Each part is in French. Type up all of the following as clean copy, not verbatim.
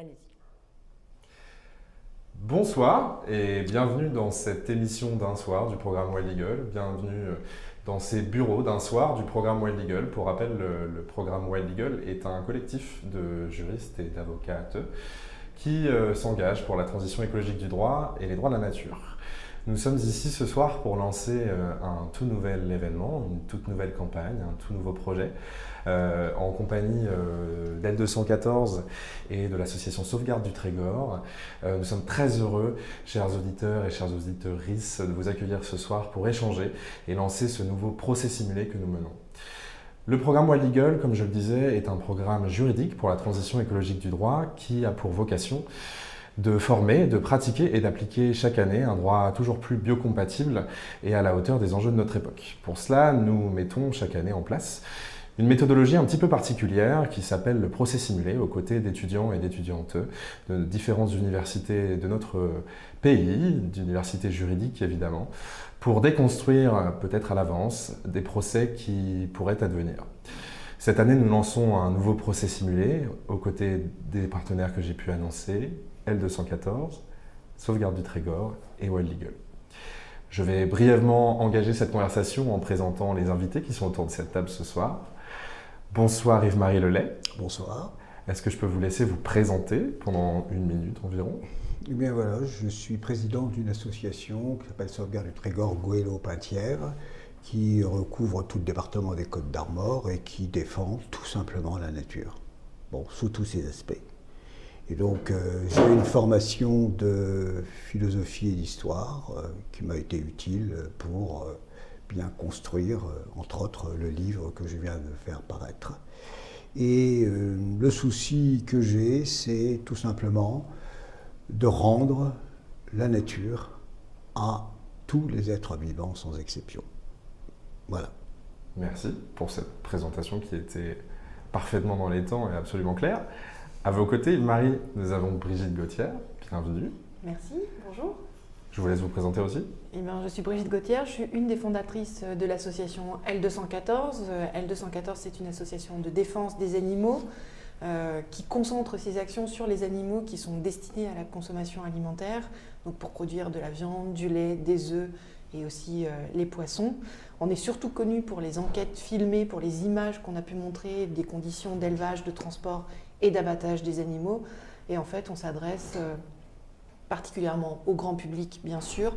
Allez-y. Bonsoir et bienvenue dans cette émission d'un soir du programme Wild Eagle. Bienvenue dans ces bureaux d'un soir du programme Wild Eagle. Pour rappel, le programme Wild Eagle est un collectif de juristes et d'avocats qui s'engagent pour la transition écologique du droit et les droits de la nature. Nous sommes ici ce soir pour lancer un tout nouvel événement, une toute nouvelle campagne, un tout nouveau projet, en compagnie d'L214 et de l'association Sauvegarde du Trégor. Nous sommes très heureux, chers auditeurs et chères auditrices, de vous accueillir ce soir pour échanger et lancer ce nouveau procès simulé que nous menons. Le programme Wild Eagle, comme je le disais, est un programme juridique pour la transition écologique du droit qui a pour vocation de former, de pratiquer et d'appliquer chaque année un droit toujours plus biocompatible et à la hauteur des enjeux de notre époque. Pour cela, nous mettons chaque année en place une méthodologie un petit peu particulière qui s'appelle le procès simulé, aux côtés d'étudiants et d'étudiantes de différentes universités de notre pays, d'universités juridiques évidemment, pour déconstruire peut-être à l'avance des procès qui pourraient advenir. Cette année, nous lançons un nouveau procès simulé aux côtés des partenaires que j'ai pu annoncer, L214, Sauvegarde du Trégor et Wild Eagle. Je vais brièvement engager cette conversation en présentant les invités qui sont autour de cette table ce soir. Bonsoir Yves-Marie Lelay. Bonsoir. Est-ce que je peux vous laisser vous présenter pendant 1 minute environ? Eh bien voilà, je suis président d'une association qui s'appelle Sauvegarde du Trégor Goëlo-Pintière, qui recouvre tout le département des Côtes-d'Armor et qui défend tout simplement la nature, bon, sous tous ses aspects. Et donc j'ai une formation de philosophie et d'histoire qui m'a été utile pour bien construire, entre autres, le livre que je viens de faire paraître. Et le souci que j'ai, c'est tout simplement de rendre la nature à tous les êtres vivants sans exception. Voilà. Merci pour cette présentation qui était parfaitement dans les temps et absolument claire. À vos côtés, Marie, nous avons Brigitte Gauthier. Bienvenue. Merci, bonjour. Je vous laisse vous présenter aussi. Eh bien, je suis Brigitte Gauthier, je suis une des fondatrices de l'association L214. L214, c'est une association de défense des animaux qui concentre ses actions sur les animaux qui sont destinés à la consommation alimentaire, donc pour produire de la viande, du lait, des œufs et aussi les poissons. On est surtout connu pour les enquêtes filmées, pour les images qu'on a pu montrer des conditions d'élevage, de transport et d'abattage des animaux. Et en fait, on s'adresse particulièrement au grand public, bien sûr,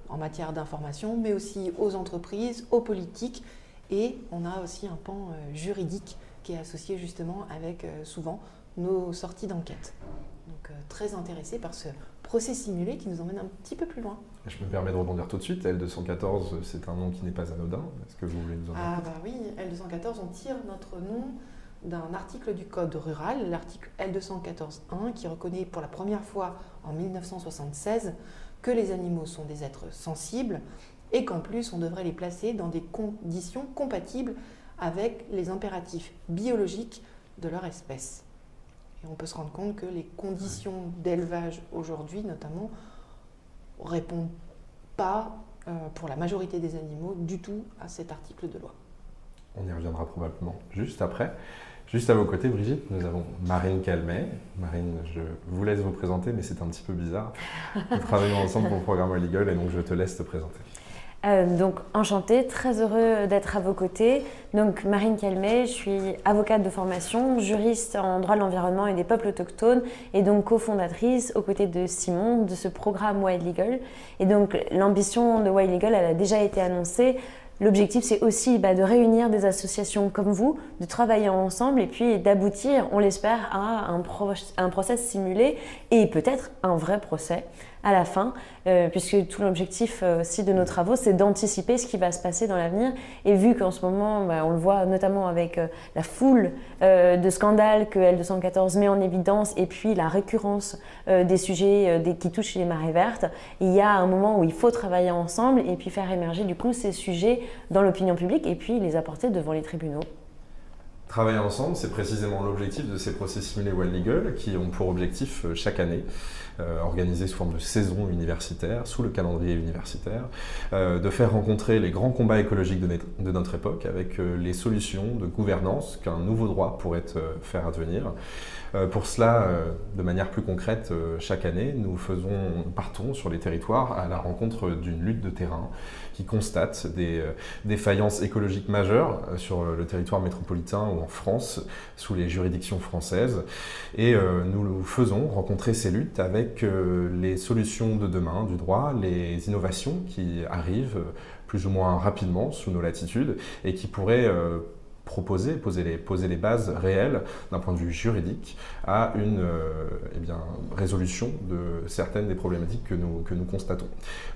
en matière d'information, mais aussi aux entreprises, aux politiques. Et on a aussi un pan juridique qui est associé justement avec souvent nos sorties d'enquête. Donc très intéressé par ce procès simulé qui nous emmène un petit peu plus loin. Je me permets de rebondir tout de suite. L214, c'est un nom qui n'est pas anodin. Est-ce que vous voulez nous en dire? Ah bah oui, L214, on tire notre nom d'un article du Code rural, l'article L214.1, qui reconnaît pour la première fois en 1976 que les animaux sont des êtres sensibles et qu'en plus on devrait les placer dans des conditions compatibles avec les impératifs biologiques de leur espèce. Et on peut se rendre compte que les conditions d'élevage aujourd'hui, notamment, ne répondent pas, pour la majorité des animaux, du tout à cet article de loi. On y reviendra probablement juste après. Juste à vos côtés, Brigitte, nous avons Marine Calmet. Marine, je vous laisse vous présenter, mais c'est un petit peu bizarre. Nous travaillons ensemble pour le programme Wild Eagle et donc je te laisse te présenter. Donc enchantée, très heureux d'être à vos côtés. Donc Marine Calmet, je suis avocate de formation, juriste en droit de l'environnement et des peuples autochtones et donc cofondatrice aux côtés de Simon de ce programme Wild Eagle. Et donc l'ambition de Wild Eagle, elle a déjà été annoncée. L'objectif, c'est aussi de réunir des associations comme vous, de travailler ensemble et puis d'aboutir, on l'espère, à un procès simulé et peut-être un vrai procès à la fin, puisque tout l'objectif aussi de nos travaux, c'est d'anticiper ce qui va se passer dans l'avenir. Et vu qu'en ce moment, on le voit notamment avec la foule de scandales que L214 met en évidence et puis la récurrence des sujets qui touchent les marées vertes, il y a un moment où il faut travailler ensemble et puis faire émerger du coup ces sujets dans l'opinion publique et puis les apporter devant les tribunaux. Travailler ensemble, c'est précisément l'objectif de ces procès simulés Wild Legal qui ont pour objectif chaque année, organisés sous forme de saison universitaire, sous le calendrier universitaire, de faire rencontrer les grands combats écologiques de notre époque avec les solutions de gouvernance qu'un nouveau droit pourrait faire advenir. Pour cela, de manière plus concrète, chaque année, nous partons sur les territoires à la rencontre d'une lutte de terrain qui constate des défaillances écologiques majeures sur le territoire métropolitain ou en France, sous les juridictions françaises. Et nous faisons rencontrer ces luttes avec les solutions de demain du droit, les innovations qui arrivent plus ou moins rapidement sous nos latitudes et qui pourraient poser les bases réelles d'un point de vue juridique à une résolution de certaines des problématiques que nous constatons.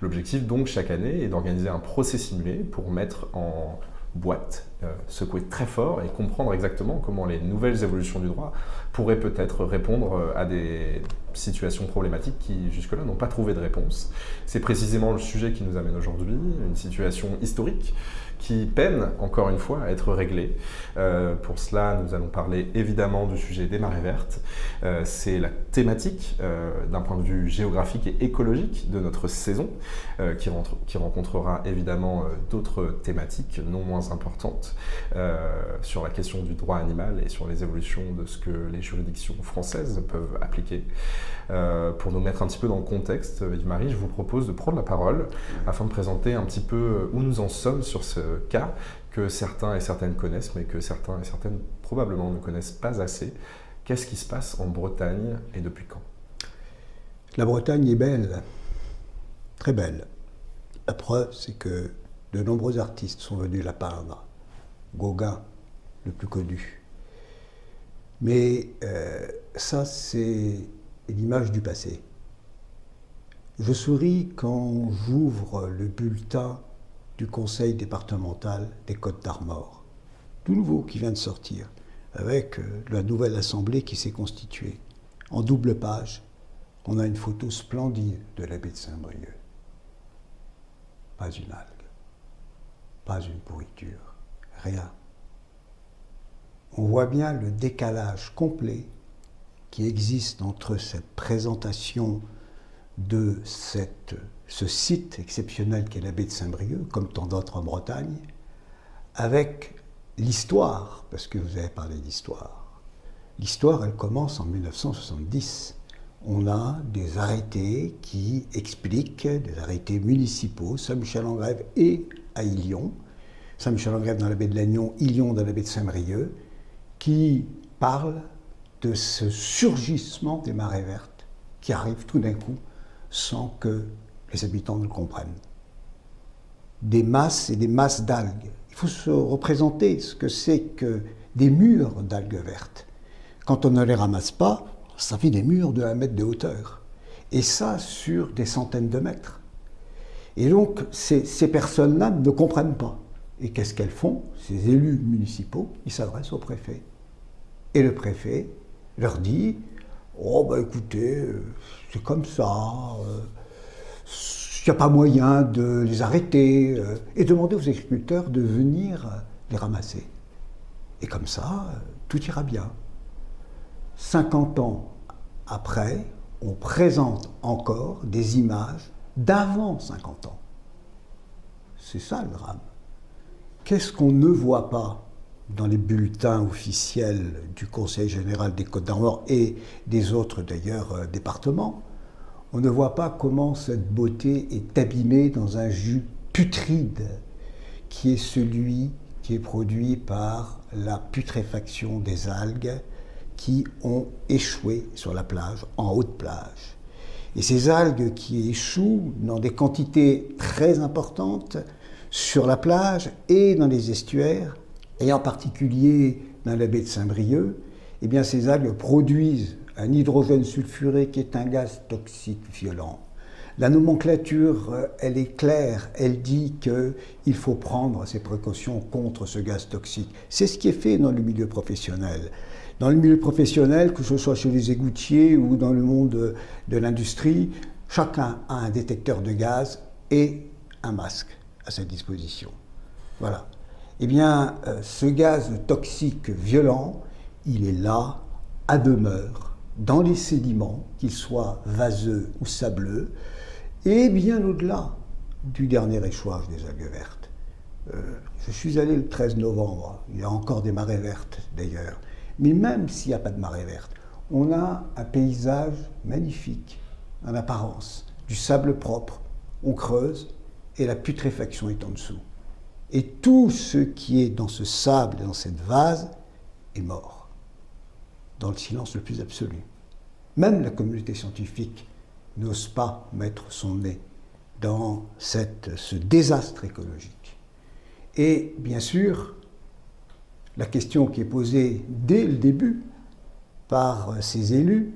L'objectif donc chaque année est d'organiser un procès simulé pour mettre en boîte, secouer très fort et comprendre exactement comment les nouvelles évolutions du droit pourraient peut-être répondre à des situations problématiques qui jusque-là n'ont pas trouvé de réponse. C'est précisément le sujet qui nous amène aujourd'hui, une situation historique qui peine, encore une fois, à être réglée. Pour cela, nous allons parler évidemment du sujet des marées vertes. C'est la thématique, d'un point de vue géographique et écologique, de notre saison, qui rencontrera évidemment d'autres thématiques non moins importantes sur la question du droit animal et sur les évolutions de ce que les juridictions françaises peuvent appliquer. Pour nous mettre un petit peu dans le contexte, Yves-Marie, je vous propose de prendre la parole afin de présenter un petit peu où nous en sommes sur ce cas que certains et certaines connaissent, mais que certains et certaines probablement ne connaissent pas assez. Qu'est-ce qui se passe en Bretagne et depuis quand? La Bretagne est belle, très belle. La preuve, c'est que de nombreux artistes sont venus la peindre. Gauguin, le plus connu. Mais ça, c'est l'image du passé. Je souris quand j'ouvre le bulletin du conseil départemental des Côtes-d'Armor, tout nouveau qui vient de sortir, avec la nouvelle assemblée qui s'est constituée. En double page, on a une photo splendide de la baie de Saint-Brieuc. Pas une algue, pas une pourriture, rien. On voit bien le décalage complet qui existe entre cette présentation de ce site exceptionnel qu'est la baie de Saint-Brieuc, comme tant d'autres en Bretagne, avec l'histoire, parce que vous avez parlé d'histoire. L'histoire, elle commence en 1970. On a des arrêtés qui expliquent, des arrêtés municipaux, Saint-Michel-en-Grève et à Illion, Saint-Michel-en-Grève dans la baie de Lannion, Illion dans la baie de Saint-Brieuc, qui parlent de ce surgissement des marées vertes qui arrive tout d'un coup sans que les habitants ne le comprennent. Des masses et des masses d'algues. Il faut se représenter ce que c'est que des murs d'algues vertes. Quand on ne les ramasse pas, ça fait des murs de 1 mètre de hauteur. Et ça sur des centaines de mètres. Et donc, ces personnes-là ne comprennent pas. Et qu'est-ce qu'elles font? Ces élus municipaux, ils s'adressent au préfet. Et le préfet leur dit « Oh, ben écoutez, c'est comme ça, il n'y a pas moyen de les arrêter. » Et demandez aux agriculteurs de venir les ramasser. Et comme ça, tout ira bien. 50 ans après, on présente encore des images d'avant 50 ans. C'est ça le drame. Qu'est-ce qu'on ne voit pas dans les bulletins officiels du Conseil général des Côtes-d'Armor et des autres d'ailleurs départements? On ne voit pas comment cette beauté est abîmée dans un jus putride qui est celui qui est produit par la putréfaction des algues qui ont échoué sur la plage, en haute plage. Et ces algues qui échouent dans des quantités très importantes sur la plage et dans les estuaires, et en particulier dans la baie de Saint-Brieuc, eh bien ces algues produisent un hydrogène sulfuré qui est un gaz toxique violent. La nomenclature, elle est claire, elle dit qu'il faut prendre ces précautions contre ce gaz toxique. C'est ce qui est fait dans le milieu professionnel. Dans le milieu professionnel, que ce soit chez les égoutiers ou dans le monde de l'industrie, chacun a un détecteur de gaz et un masque à sa disposition. Voilà. eh bien, ce gaz toxique violent, il est là, à demeure, dans les sédiments, qu'ils soient vaseux ou sableux, et bien au-delà du dernier échouage des algues vertes. Je suis allé le 13 novembre, il y a encore des marées vertes d'ailleurs, mais même s'il n'y a pas de marée verte, on a un paysage magnifique, en apparence, du sable propre, on creuse et la putréfaction est en dessous. Et tout ce qui est dans ce sable et dans cette vase est mort, dans le silence le plus absolu. Même la communauté scientifique n'ose pas mettre son nez dans ce désastre écologique. Et bien sûr, la question qui est posée dès le début par ces élus,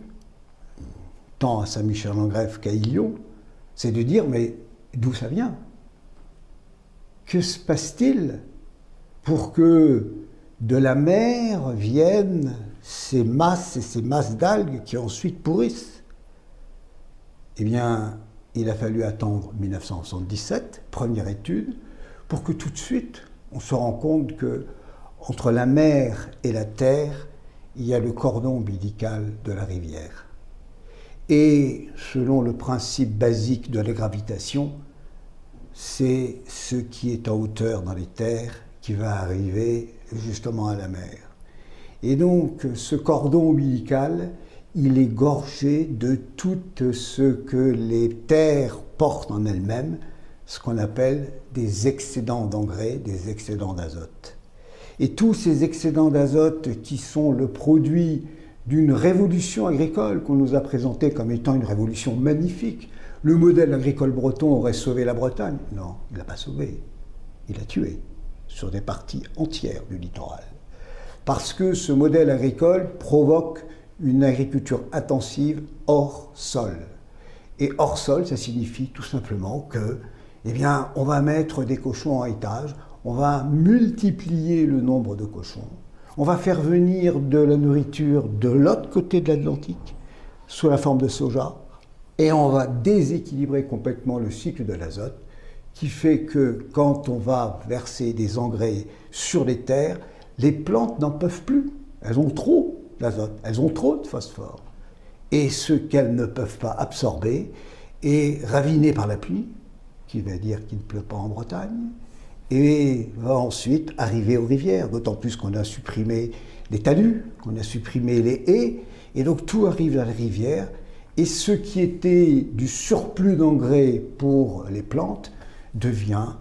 tant à Saint-Michel-en-Grève qu'à Illion, c'est de dire, mais d'où ça vient? Que se passe-t-il pour que de la mer viennent ces masses et ces masses d'algues qui ensuite pourrissent? Eh bien, il a fallu attendre 1977, première étude, pour que tout de suite, on se rende compte que entre la mer et la terre, il y a le cordon ombilical de la rivière. Et selon le principe basique de la gravitation, c'est ce qui est en hauteur dans les terres qui va arriver justement à la mer. Et donc, ce cordon ombilical, il est gorgé de tout ce que les terres portent en elles-mêmes, ce qu'on appelle des excédents d'engrais, des excédents d'azote. Et tous ces excédents d'azote qui sont le produit d'une révolution agricole qu'on nous a présentée comme étant une révolution magnifique. Le modèle agricole breton aurait sauvé la Bretagne. Non, il ne l'a pas sauvé. Il l'a tué sur des parties entières du littoral. Parce que ce modèle agricole provoque une agriculture intensive hors sol. Et hors sol, ça signifie tout simplement que, eh bien, on va mettre des cochons en étage, on va multiplier le nombre de cochons, on va faire venir de la nourriture de l'autre côté de l'Atlantique, sous la forme de soja, et on va déséquilibrer complètement le cycle de l'azote, qui fait que quand on va verser des engrais sur les terres, les plantes n'en peuvent plus. Elles ont trop d'azote, elles ont trop de phosphore. Et ce qu'elles ne peuvent pas absorber est raviné par la pluie, qui va dire qu'il ne pleut pas en Bretagne, et va ensuite arriver aux rivières, d'autant plus qu'on a supprimé les talus, qu'on a supprimé les haies, et donc tout arrive dans les rivières, et ce qui était du surplus d'engrais pour les plantes devient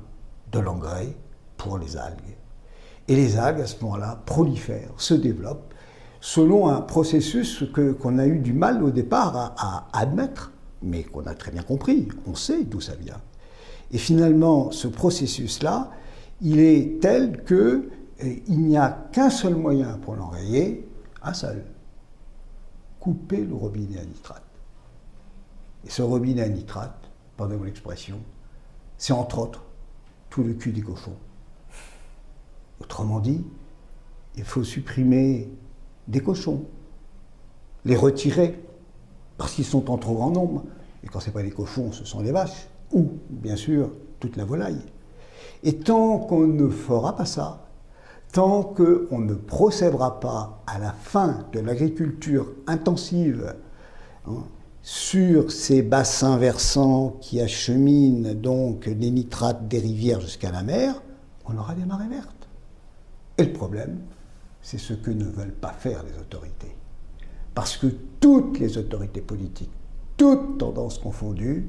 de l'engrais pour les algues. Et les algues, à ce moment-là, prolifèrent, se développent, selon un processus qu'on a eu du mal au départ à admettre, mais qu'on a très bien compris, on sait d'où ça vient. Et finalement, ce processus-là, il est tel qu'il n'y a qu'un seul moyen pour l'enrayer, un seul, couper le robinet à nitrate. Et ce robinet à nitrate, pardonnez-moi l'expression, c'est entre autres tout le cul des cochons. Autrement dit, il faut supprimer des cochons, les retirer, parce qu'ils sont en trop grand nombre. Et quand ce n'est pas les cochons, ce sont les vaches, ou, bien sûr, toute la volaille. Et tant qu'on ne fera pas ça, tant qu'on ne procédera pas à la fin de l'agriculture intensive, sur ces bassins versants qui acheminent donc les nitrates des rivières jusqu'à la mer, on aura des marées vertes. Et le problème, c'est ce que ne veulent pas faire les autorités. Parce que toutes les autorités politiques, toutes tendances confondues,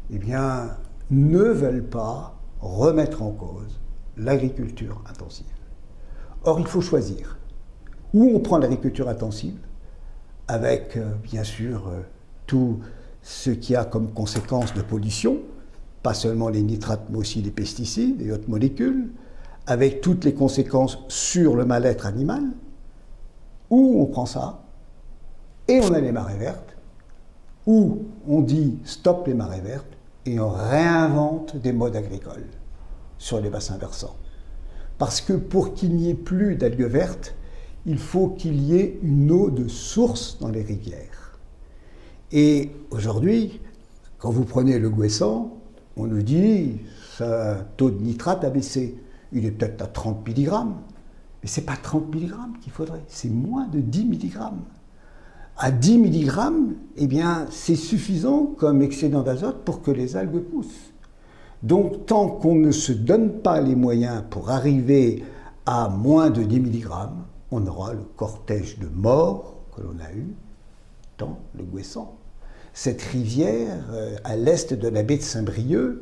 eh bien, ne veulent pas remettre en cause l'agriculture intensive. Or, il faut choisir. Où on prend l'agriculture intensive, avec, bien sûr, tout ce qui a comme conséquence de pollution, pas seulement les nitrates, mais aussi les pesticides et autres molécules, avec toutes les conséquences sur le mal-être animal, où on prend ça, et on a les marées vertes, où on dit stop les marées vertes, et on réinvente des modes agricoles sur les bassins versants. Parce que pour qu'il n'y ait plus d'algues vertes, il faut qu'il y ait une eau de source dans les rivières. Et aujourd'hui, quand vous prenez le Gouessant, on nous dit que le taux de nitrate a baissé. il est peut-être à 30 mg. Mais ce n'est pas 30 mg qu'il faudrait, c'est moins de 10 mg. À 10 mg, eh bien, c'est suffisant comme excédent d'azote pour que les algues poussent. Donc, tant qu'on ne se donne pas les moyens pour arriver à moins de 10 mg, on aura le cortège de morts que l'on a eu dans le Ouessant. Cette rivière à l'est de la baie de Saint-Brieuc,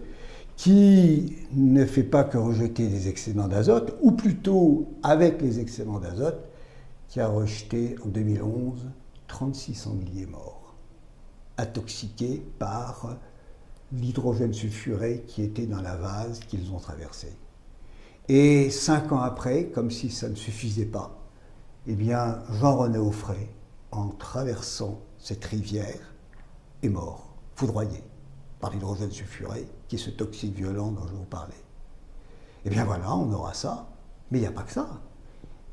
qui ne fait pas que rejeter des excédents d'azote, ou plutôt, avec les excédents d'azote, qui a rejeté en 2011 36 sangliers morts, intoxiqués par l'hydrogène sulfuré qui était dans la vase qu'ils ont traversé. Et 5 ans après, comme si ça ne suffisait pas, eh bien, Jean-René Auffray, en traversant cette rivière, est mort, foudroyé par l'hydrogène sulfuré, qui est ce toxique violent dont je vous parlais. Eh bien voilà, on aura ça, mais il n'y a pas que ça.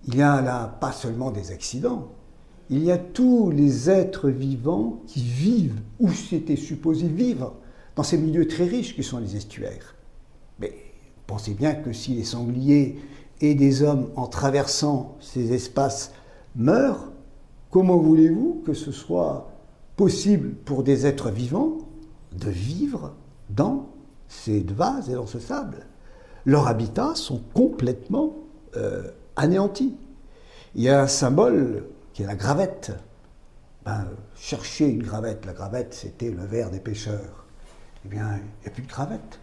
Il y a là pas seulement des accidents, il y a tous les êtres vivants qui vivent, ou c'était supposé vivre, dans ces milieux très riches qui sont les estuaires. Mais pensez bien que si les sangliers et des hommes, en traversant ces espaces, meurent, comment voulez-vous que ce soit possible pour des êtres vivants de vivre dans ces vases et dans ce sable? Leurs habitats sont complètement anéantis. Il y a un symbole qui est la gravette. Cherchez une gravette. La gravette, c'était le ver des pêcheurs. Eh bien, il n'y a plus de gravette.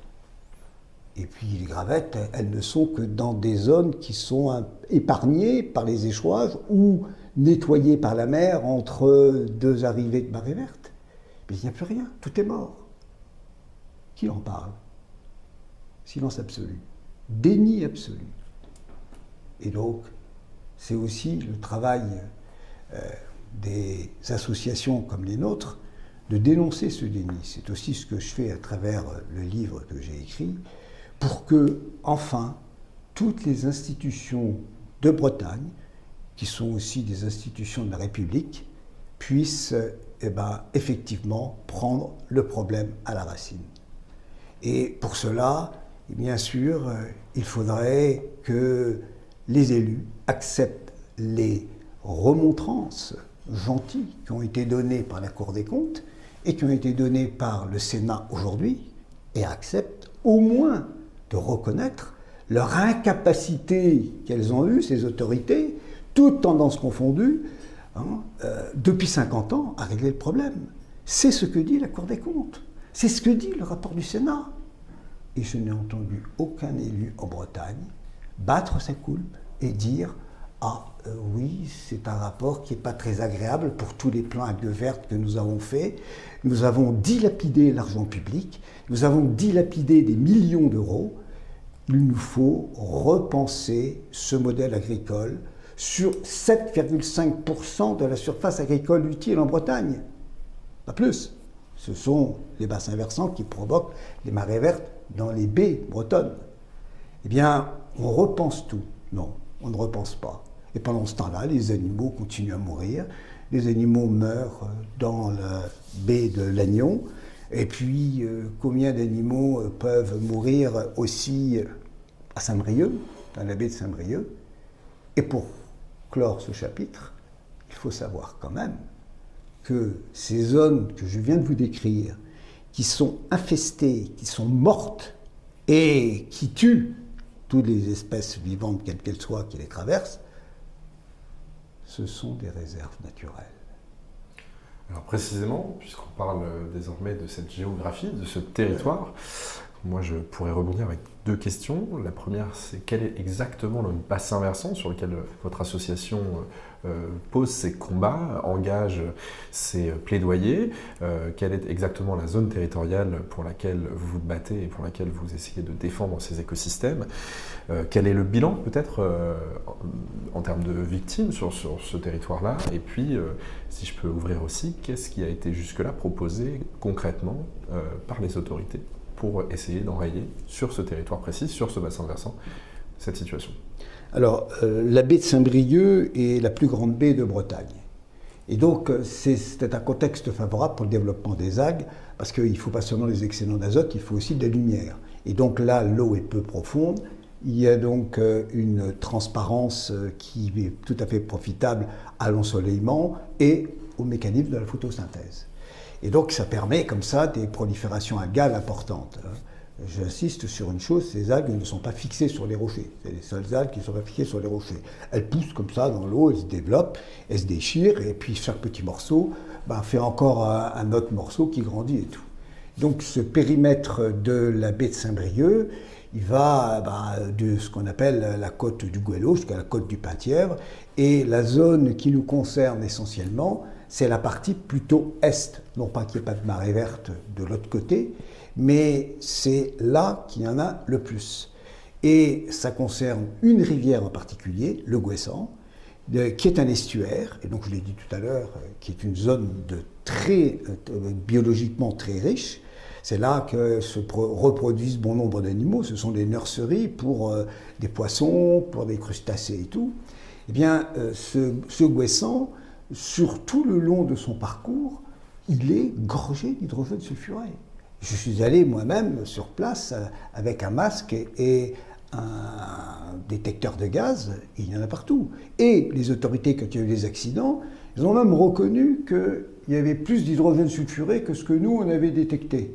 Et puis les gravettes, elles ne sont que dans des zones qui sont épargnées par les échouages ou nettoyées par la mer entre deux arrivées de marée verte. Mais il n'y a plus rien, tout est mort. Qui en parle? Silence absolu. Déni absolu. Et donc, c'est aussi le travail des associations comme les nôtres de dénoncer ce déni. C'est aussi ce que je fais à travers le livre que j'ai écrit, pour que, enfin, toutes les institutions de Bretagne, qui sont aussi des institutions de la République, puissent effectivement prendre le problème à la racine. Et pour cela, bien sûr, il faudrait que les élus acceptent les remontrances gentilles qui ont été données par la Cour des comptes et qui ont été données par le Sénat aujourd'hui, et acceptent au moins de reconnaître leur incapacité qu'elles ont eue, ces autorités, toutes tendances confondues, depuis 50 ans, à régler le problème. C'est ce que dit la Cour des comptes. C'est ce que dit le rapport du Sénat. Et je n'ai entendu aucun élu en Bretagne battre sa coulpe et dire « Ah oui, c'est un rapport qui n'est pas très agréable pour tous les plans algues vertes que nous avons faits. Nous avons dilapidé l'argent public, nous avons dilapidé des millions d'euros. Il nous faut repenser ce modèle agricole sur 7,5% de la surface agricole utile en Bretagne. Pas plus. Ce sont les bassins versants qui provoquent les marées vertes dans les baies bretonnes. Eh bien, on repense tout. Non, on ne repense pas. Et pendant ce temps-là, les animaux continuent à mourir. Les animaux meurent dans la baie de Lannion. Et puis, combien d'animaux peuvent mourir aussi à Saint-Brieuc, dans la baie de Saint-Brieuc? Et pour clore ce chapitre, il faut savoir quand même que ces zones que je viens de vous décrire, qui sont infestées, qui sont mortes et qui tuent toutes les espèces vivantes, quelles qu'elles soient, qui les traversent, ce sont des réserves naturelles. Alors précisément, puisqu'on parle désormais de cette géographie, de ce territoire, moi je pourrais rebondir avec deux questions. La première, c'est quel est exactement le bassin versant sur lequel votre association pose ses combats, engage ses plaidoyers, quelle est exactement la zone territoriale pour laquelle vous vous battez et pour laquelle vous essayez de défendre ces écosystèmes, quel est le bilan peut-être en termes de victimes sur ce territoire-là, et puis si je peux ouvrir aussi, qu'est-ce qui a été jusque-là proposé concrètement par les autorités pour essayer d'enrayer sur ce territoire précis, sur ce bassin versant, cette situation? Alors, la baie de Saint-Brieuc est la plus grande baie de Bretagne. Et donc, c'est un contexte favorable pour le développement des algues, parce qu'il ne faut pas seulement les excédents d'azote, il faut aussi de la lumière. Et donc là, l'eau est peu profonde, Il y a donc une transparence qui est tout à fait profitable à l'ensoleillement et au mécanisme de la photosynthèse. Et donc ça permet comme ça des proliférations algales importantes. J'insiste sur une chose, ces algues ne sont pas fixées sur les rochers. C'est les seules algues qui ne sont pas fixées sur les rochers. Elles poussent comme ça dans l'eau, elles se développent, elles se déchirent, et puis chaque petit morceau fait encore un autre morceau qui grandit et tout. Donc ce périmètre de la baie de Saint-Brieuc, il va de ce qu'on appelle la côte du Goëlo jusqu'à la côte du Penthièvre, et la zone qui nous concerne essentiellement, c'est la partie plutôt est. Non pas qu'il n'y ait pas de marée verte de l'autre côté, mais c'est là qu'il y en a le plus. Et ça concerne une rivière en particulier, le Gouessant, qui est un estuaire, et donc je l'ai dit tout à l'heure, qui est une zone biologiquement très riche. C'est là que se reproduisent bon nombre d'animaux. Ce sont des nurseries pour des poissons, pour des crustacés et tout. Eh bien, ce Gouessant, sur tout le long de son parcours, il est gorgé d'hydrogène sulfuré. Je suis allé moi-même sur place avec un masque et un détecteur de gaz, et il y en a partout. Et les autorités, quand il y a eu des accidents, ils ont même reconnu qu'il y avait plus d'hydrogène sulfuré que ce que nous, on avait détecté.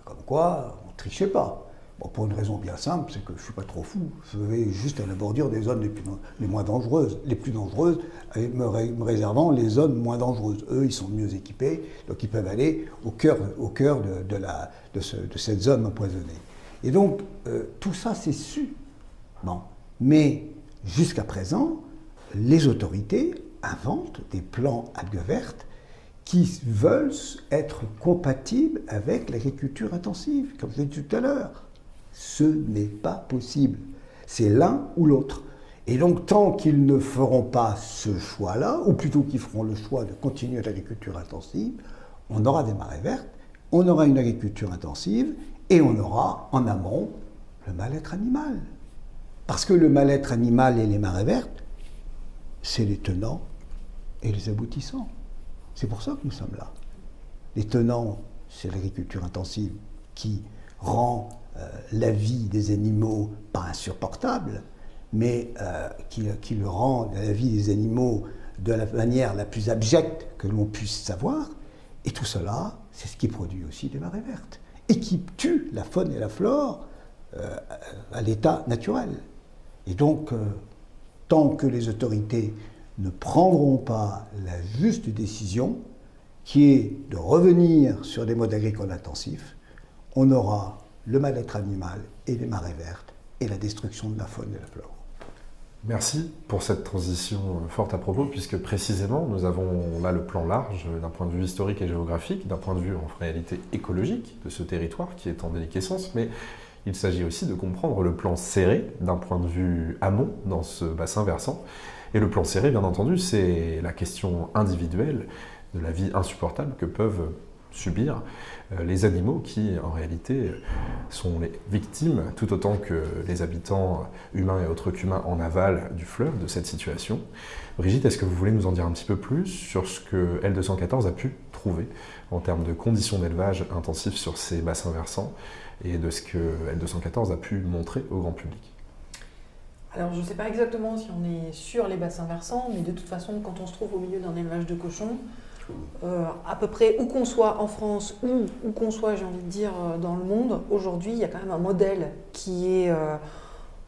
Comme quoi, on ne trichait pas. Bon, pour une raison bien simple, c'est que je ne suis pas trop fou. Je vais juste à la bordure des zones les moins dangereuses. Les plus dangereuses, me réservant les zones moins dangereuses. Eux, ils sont mieux équipés, donc ils peuvent aller au cœur de cette zone empoisonnée. Et donc, tout ça, c'est su. Bon. Mais jusqu'à présent, les autorités inventent des plans algues vertes qui veulent être compatibles avec l'agriculture intensive, comme je l'ai dit tout à l'heure. Ce n'est pas possible. C'est l'un ou l'autre. Et donc, tant qu'ils ne feront pas ce choix-là, ou plutôt qu'ils feront le choix de continuer l'agriculture intensive, on aura des marées vertes, on aura une agriculture intensive, et on aura en amont le mal-être animal. Parce que le mal-être animal et les marées vertes, c'est les tenants et les aboutissants. C'est pour ça que nous sommes là. Les tenants, c'est l'agriculture intensive qui rend la vie des animaux pas insupportable, mais qui le rend la vie des animaux de la manière la plus abjecte que l'on puisse savoir. Et tout cela, c'est ce qui produit aussi des marées vertes et qui tue la faune et la flore à l'état naturel. Et donc, tant que les autorités ne prendront pas la juste décision, qui est de revenir sur des modes agricoles intensifs, on aura le mal-être animal et les marées vertes et la destruction de la faune et la flore. Merci pour cette transition forte à propos, puisque précisément, nous avons là le plan large d'un point de vue historique et géographique, d'un point de vue en réalité écologique de ce territoire qui est en déliquescence, mais il s'agit aussi de comprendre le plan serré d'un point de vue amont dans ce bassin versant. Et le plan serré, bien entendu, c'est la question individuelle de la vie insupportable que peuvent subir les animaux qui, en réalité, sont les victimes, tout autant que les habitants humains et autres qu'humains en aval du fleuve de cette situation. Brigitte, est-ce que vous voulez nous en dire un petit peu plus sur ce que L214 a pu trouver en termes de conditions d'élevage intensif sur ces bassins versants et de ce que L214 a pu montrer au grand public? Alors, je ne sais pas exactement si on est sur les bassins versants, mais de toute façon, quand on se trouve au milieu d'un élevage de cochons, à peu près où qu'on soit en France ou où qu'on soit, j'ai envie de dire, dans le monde, aujourd'hui, il y a quand même un modèle qui est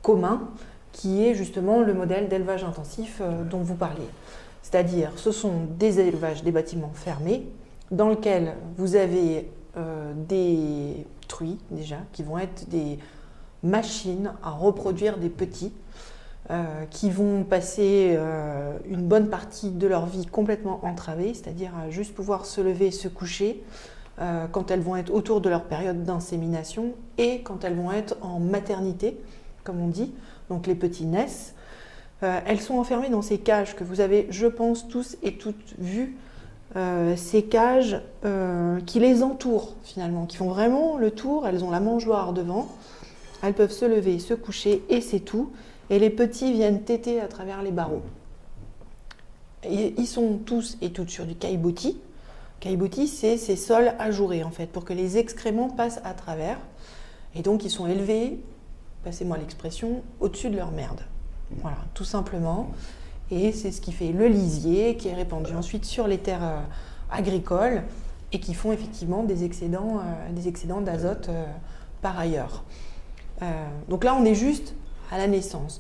commun, qui est justement le modèle d'élevage intensif dont vous parliez. C'est-à-dire, ce sont des élevages, des bâtiments fermés, dans lesquels vous avez des truies, déjà, qui vont être des machines à reproduire des petits, qui vont passer une bonne partie de leur vie complètement entravées, c'est-à-dire à juste pouvoir se lever et se coucher quand elles vont être autour de leur période d'insémination et quand elles vont être en maternité, comme on dit. Donc les petits naissent. Elles sont enfermées dans ces cages que vous avez, je pense, tous et toutes vues, ces cages qui les entourent finalement, qui font vraiment le tour. Elles ont la mangeoire devant, elles peuvent se lever, se coucher et c'est tout. Et les petits viennent téter à travers les barreaux. Et ils sont tous et toutes sur du caillebotis. Caillebotis, c'est ces sols ajourés, en fait, pour que les excréments passent à travers. Et donc, ils sont élevés passez-moi l'expression, au-dessus de leur merde. Voilà, tout simplement. Et c'est ce qui fait le lisier, qui est répandu ensuite sur les terres agricoles et qui font effectivement des excédents d'azote par ailleurs. Donc là, on est juste à la naissance.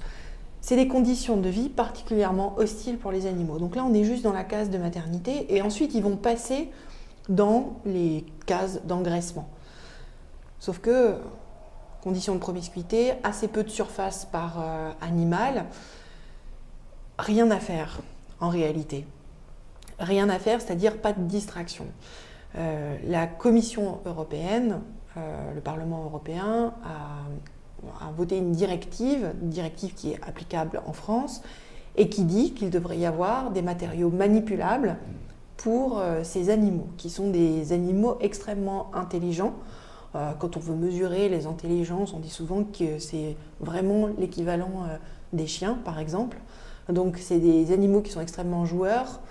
C'est des conditions de vie particulièrement hostiles pour les animaux. Donc là, on est juste dans la case de maternité et ensuite, ils vont passer dans les cases d'engraissement. Sauf que, conditions de promiscuité, assez peu de surface par animal, rien à faire en réalité. Rien à faire, c'est-à-dire pas de distraction. La Commission européenne, le Parlement européen a voté une directive qui est applicable en France et qui dit qu'il devrait y avoir des matériaux manipulables pour ces animaux, qui sont des animaux extrêmement intelligents. Quand on veut mesurer les intelligences, on dit souvent que c'est vraiment l'équivalent des chiens, par exemple. Donc c'est des animaux qui sont extrêmement joueurs,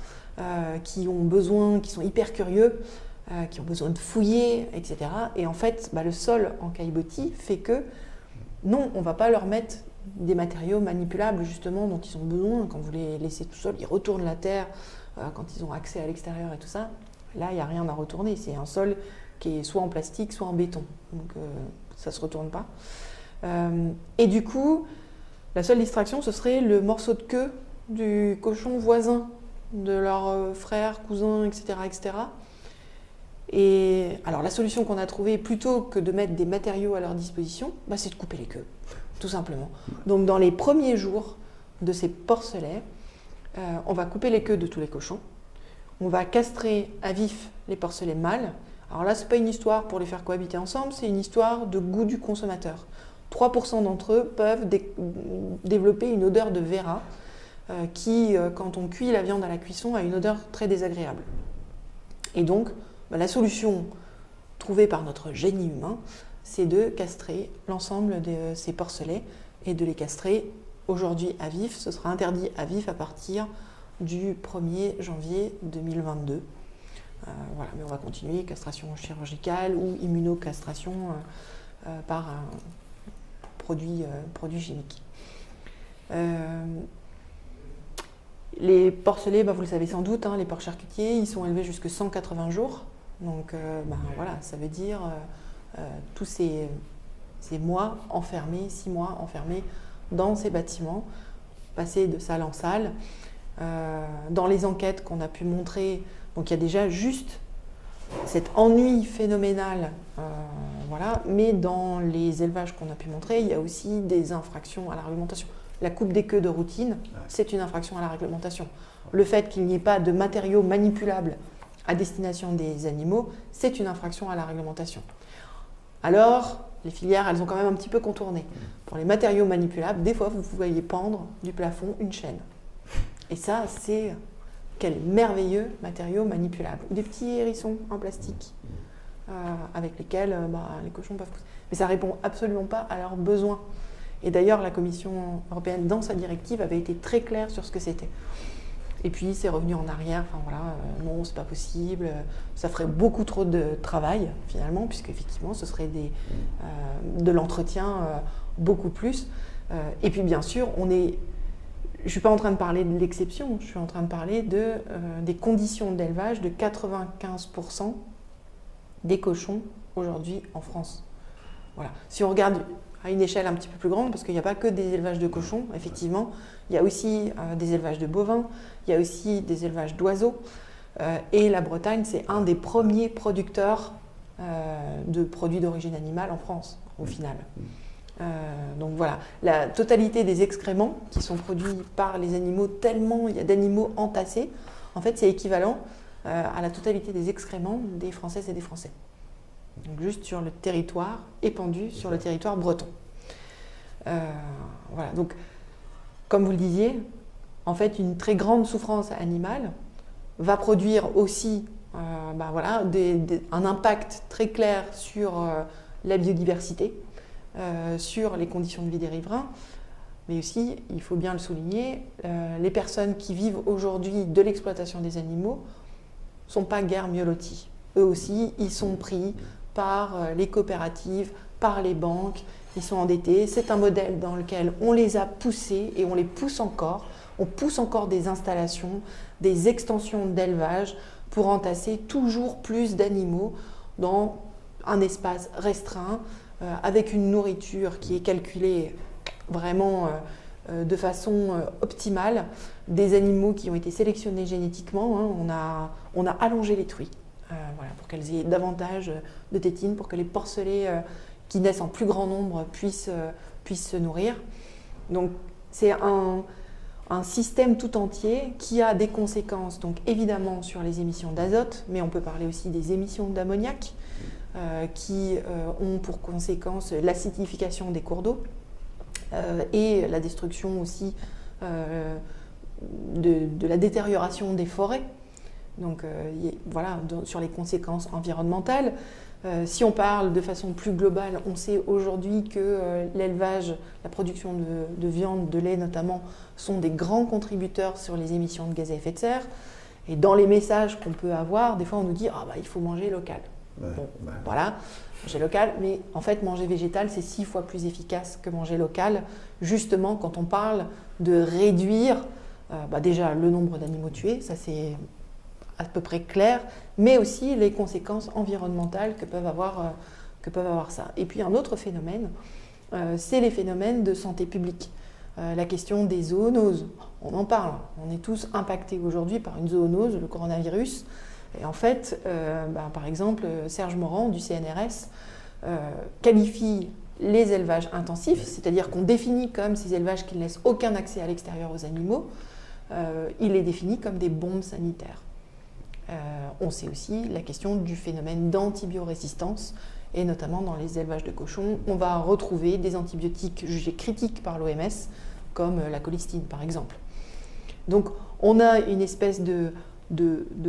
qui sont hyper curieux, qui ont besoin de fouiller, etc. Et en fait, le sol en caillebotis fait que non, on ne va pas leur mettre des matériaux manipulables justement dont ils ont besoin. Quand vous les laissez tout seuls, ils retournent la terre quand ils ont accès à l'extérieur et tout ça. Là, il n'y a rien à retourner. C'est un sol qui est soit en plastique, soit en béton. Donc ça ne se retourne pas. Et du coup, la seule distraction, ce serait le morceau de queue du cochon voisin, de leur frère, cousin, etc., etc. Et alors la solution qu'on a trouvée, plutôt que de mettre des matériaux à leur disposition, c'est de couper les queues, tout simplement. Donc dans les premiers jours de ces porcelets, on va couper les queues de tous les cochons, on va castrer à vif les porcelets mâles. Alors là, ce n'est pas une histoire pour les faire cohabiter ensemble, c'est une histoire de goût du consommateur. 3% d'entre eux peuvent développer une odeur de véra qui, quand on cuit la viande à la cuisson, a une odeur très désagréable. Et donc, la solution trouvée par notre génie humain, c'est de castrer l'ensemble de ces porcelets et de les castrer aujourd'hui à vif. Ce sera interdit à vif à partir du 1er janvier 2022. Voilà, mais on va continuer, castration chirurgicale ou immunocastration par un produit chimique. Les porcelets, vous le savez sans doute, les porcs charcutiers, ils sont élevés jusqu'à 180 jours. Donc voilà, ça veut dire tous ces mois enfermés, 6 mois enfermés dans ces bâtiments, passés de salle en salle. Dans les enquêtes qu'on a pu montrer, donc il y a déjà juste cet ennui phénoménal, voilà, mais dans les élevages qu'on a pu montrer, il y a aussi des infractions à la réglementation. La coupe des queues de routine, c'est une infraction à la réglementation. Le fait qu'il n'y ait pas de matériaux manipulables à destination des animaux, c'est une infraction à la réglementation. Alors, les filières, elles ont quand même un petit peu contourné. Pour les matériaux manipulables, des fois, vous pouvez pendre du plafond une chaîne. Et ça, c'est quel merveilleux matériau manipulable. Ou des petits hérissons en plastique avec lesquels les cochons peuvent pousser. Mais ça ne répond absolument pas à leurs besoins. Et d'ailleurs, la Commission européenne, dans sa directive, avait été très claire sur ce que c'était. Et puis, c'est revenu en arrière. Enfin voilà, non, c'est pas possible. Ça ferait beaucoup trop de travail, finalement, puisqu'effectivement, ce serait de l'entretien beaucoup plus. Et puis, bien sûr, je ne suis pas en train de parler de l'exception, je suis en train de parler des conditions d'élevage de 95% des cochons aujourd'hui en France. Voilà. Si on regarde à une échelle un petit peu plus grande, parce qu'il n'y a pas que des élevages de cochons, effectivement, il y a aussi des élevages de bovins, il y a aussi des élevages d'oiseaux, et la Bretagne, c'est un des premiers producteurs de produits d'origine animale en France, au final. Donc voilà, la totalité des excréments qui sont produits par les animaux, tellement il y a d'animaux entassés, en fait c'est équivalent à la totalité des excréments des Françaises et des Français. Donc juste sur le territoire épandu, sur le territoire breton. Voilà, donc comme vous le disiez, en fait une très grande souffrance animale va produire aussi un impact très clair sur la biodiversité, sur les conditions de vie des riverains, mais aussi, il faut bien le souligner, les personnes qui vivent aujourd'hui de l'exploitation des animaux ne sont pas guère mieux lotis. Eux aussi, ils sont pris par les coopératives, par les banques ils sont endettés. C'est un modèle dans lequel on les a poussés et on les pousse encore. On pousse encore des installations, des extensions d'élevage pour entasser toujours plus d'animaux dans un espace restreint, avec une nourriture qui est calculée vraiment de façon optimale, des animaux qui ont été sélectionnés génétiquement. On a allongé les truies pour qu'elles aient davantage de tétines, pour que les porcelets qui naissent en plus grand nombre puissent se nourrir. Donc c'est un système tout entier qui a des conséquences, donc évidemment sur les émissions d'azote, mais on peut parler aussi des émissions d'ammoniac qui ont pour conséquence l'acidification des cours d'eau et la destruction aussi de la détérioration des forêts. Donc sur les conséquences environnementales. Si on parle de façon plus globale, on sait aujourd'hui que l'élevage, la production de viande, de lait notamment, sont des grands contributeurs sur les émissions de gaz à effet de serre. Et dans les messages qu'on peut avoir, des fois on nous dit il faut manger local. Voilà, manger local, mais en fait manger végétal c'est 6 fois plus efficace que manger local, justement quand on parle de réduire déjà le nombre d'animaux tués, ça c'est à peu près clair, mais aussi les conséquences environnementales que peuvent avoir ça. Et puis un autre phénomène, c'est les phénomènes de santé publique. La question des zoonoses, on en parle, on est tous impactés aujourd'hui par une zoonose, le coronavirus. Et en fait, par exemple, Serge Morand du CNRS qualifie les élevages intensifs, c'est-à-dire qu'on définit comme ces élevages qui ne laissent aucun accès à l'extérieur aux animaux, il les définit comme des bombes sanitaires. On sait aussi la question du phénomène d'antibiorésistance, et notamment dans les élevages de cochons, on va retrouver des antibiotiques jugés critiques par l'OMS, comme la colistine par exemple. Donc on a une espèce de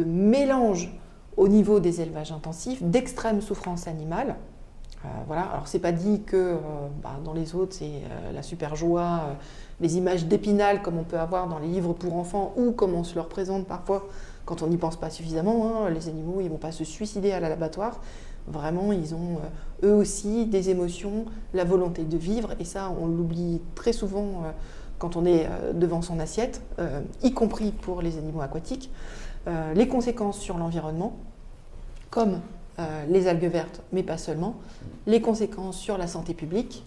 mélange au niveau des élevages intensifs, d'extrême souffrance animale. Alors c'est pas dit que dans les autres c'est la super joie, les images d'Épinal comme on peut avoir dans les livres pour enfants ou comme on se le représente parfois quand on n'y pense pas suffisamment. Les animaux ils vont pas se suicider à l'abattoir, vraiment ils ont eux aussi des émotions, la volonté de vivre, et ça on l'oublie très souvent quand on est devant son assiette, y compris pour les animaux aquatiques. Les conséquences sur l'environnement, comme les algues vertes, mais pas seulement, les conséquences sur la santé publique,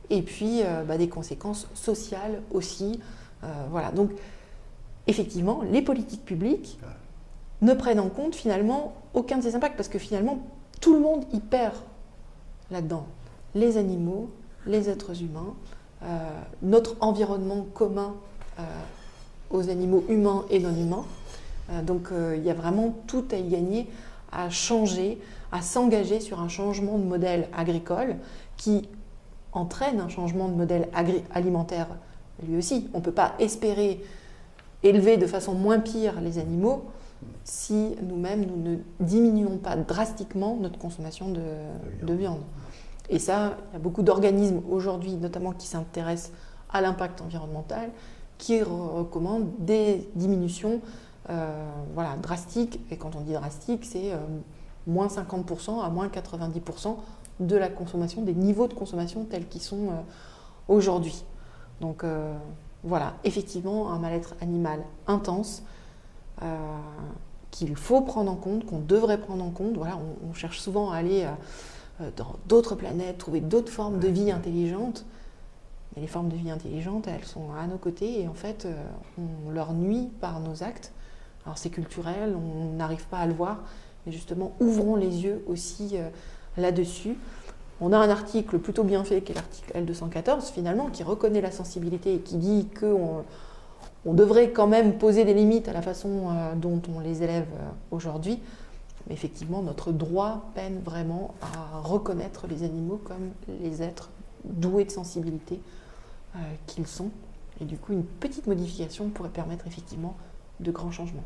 et puis des conséquences sociales aussi. Donc, effectivement, les politiques publiques ne prennent en compte finalement aucun de ces impacts, parce que finalement, tout le monde y perd là-dedans. Les animaux, les êtres humains, notre environnement commun aux animaux humains et non humains. Donc il y a vraiment tout à y gagner, à changer, à s'engager sur un changement de modèle agricole qui entraîne un changement de modèle alimentaire lui aussi. On ne peut pas espérer élever de façon moins pire les animaux si nous-mêmes nous ne diminuons pas drastiquement notre consommation de viande. Et ça, il y a beaucoup d'organismes aujourd'hui, notamment qui s'intéressent à l'impact environnemental, qui recommandent des diminutions drastiques. Et quand on dit drastique, c'est moins 50% à moins 90% de la consommation, des niveaux de consommation tels qu'ils sont aujourd'hui. Donc effectivement, un mal-être animal intense qu'il faut prendre en compte, qu'on devrait prendre en compte. On cherche souvent à aller dans d'autres planètes, trouver d'autres formes de vie intelligentes. Mais les formes de vie intelligentes, elles sont à nos côtés et en fait, on leur nuit par nos actes. Alors c'est culturel, on n'arrive pas à le voir, mais justement, ouvrons les yeux aussi là-dessus. On a un article plutôt bien fait, qui est l'article L214, finalement, qui reconnaît la sensibilité et qui dit qu'on devrait quand même poser des limites à la façon dont on les élève aujourd'hui. Mais effectivement, notre droit peine vraiment à reconnaître les animaux comme les êtres doués de sensibilité qu'ils sont. Et du coup, une petite modification pourrait permettre effectivement de grands changements.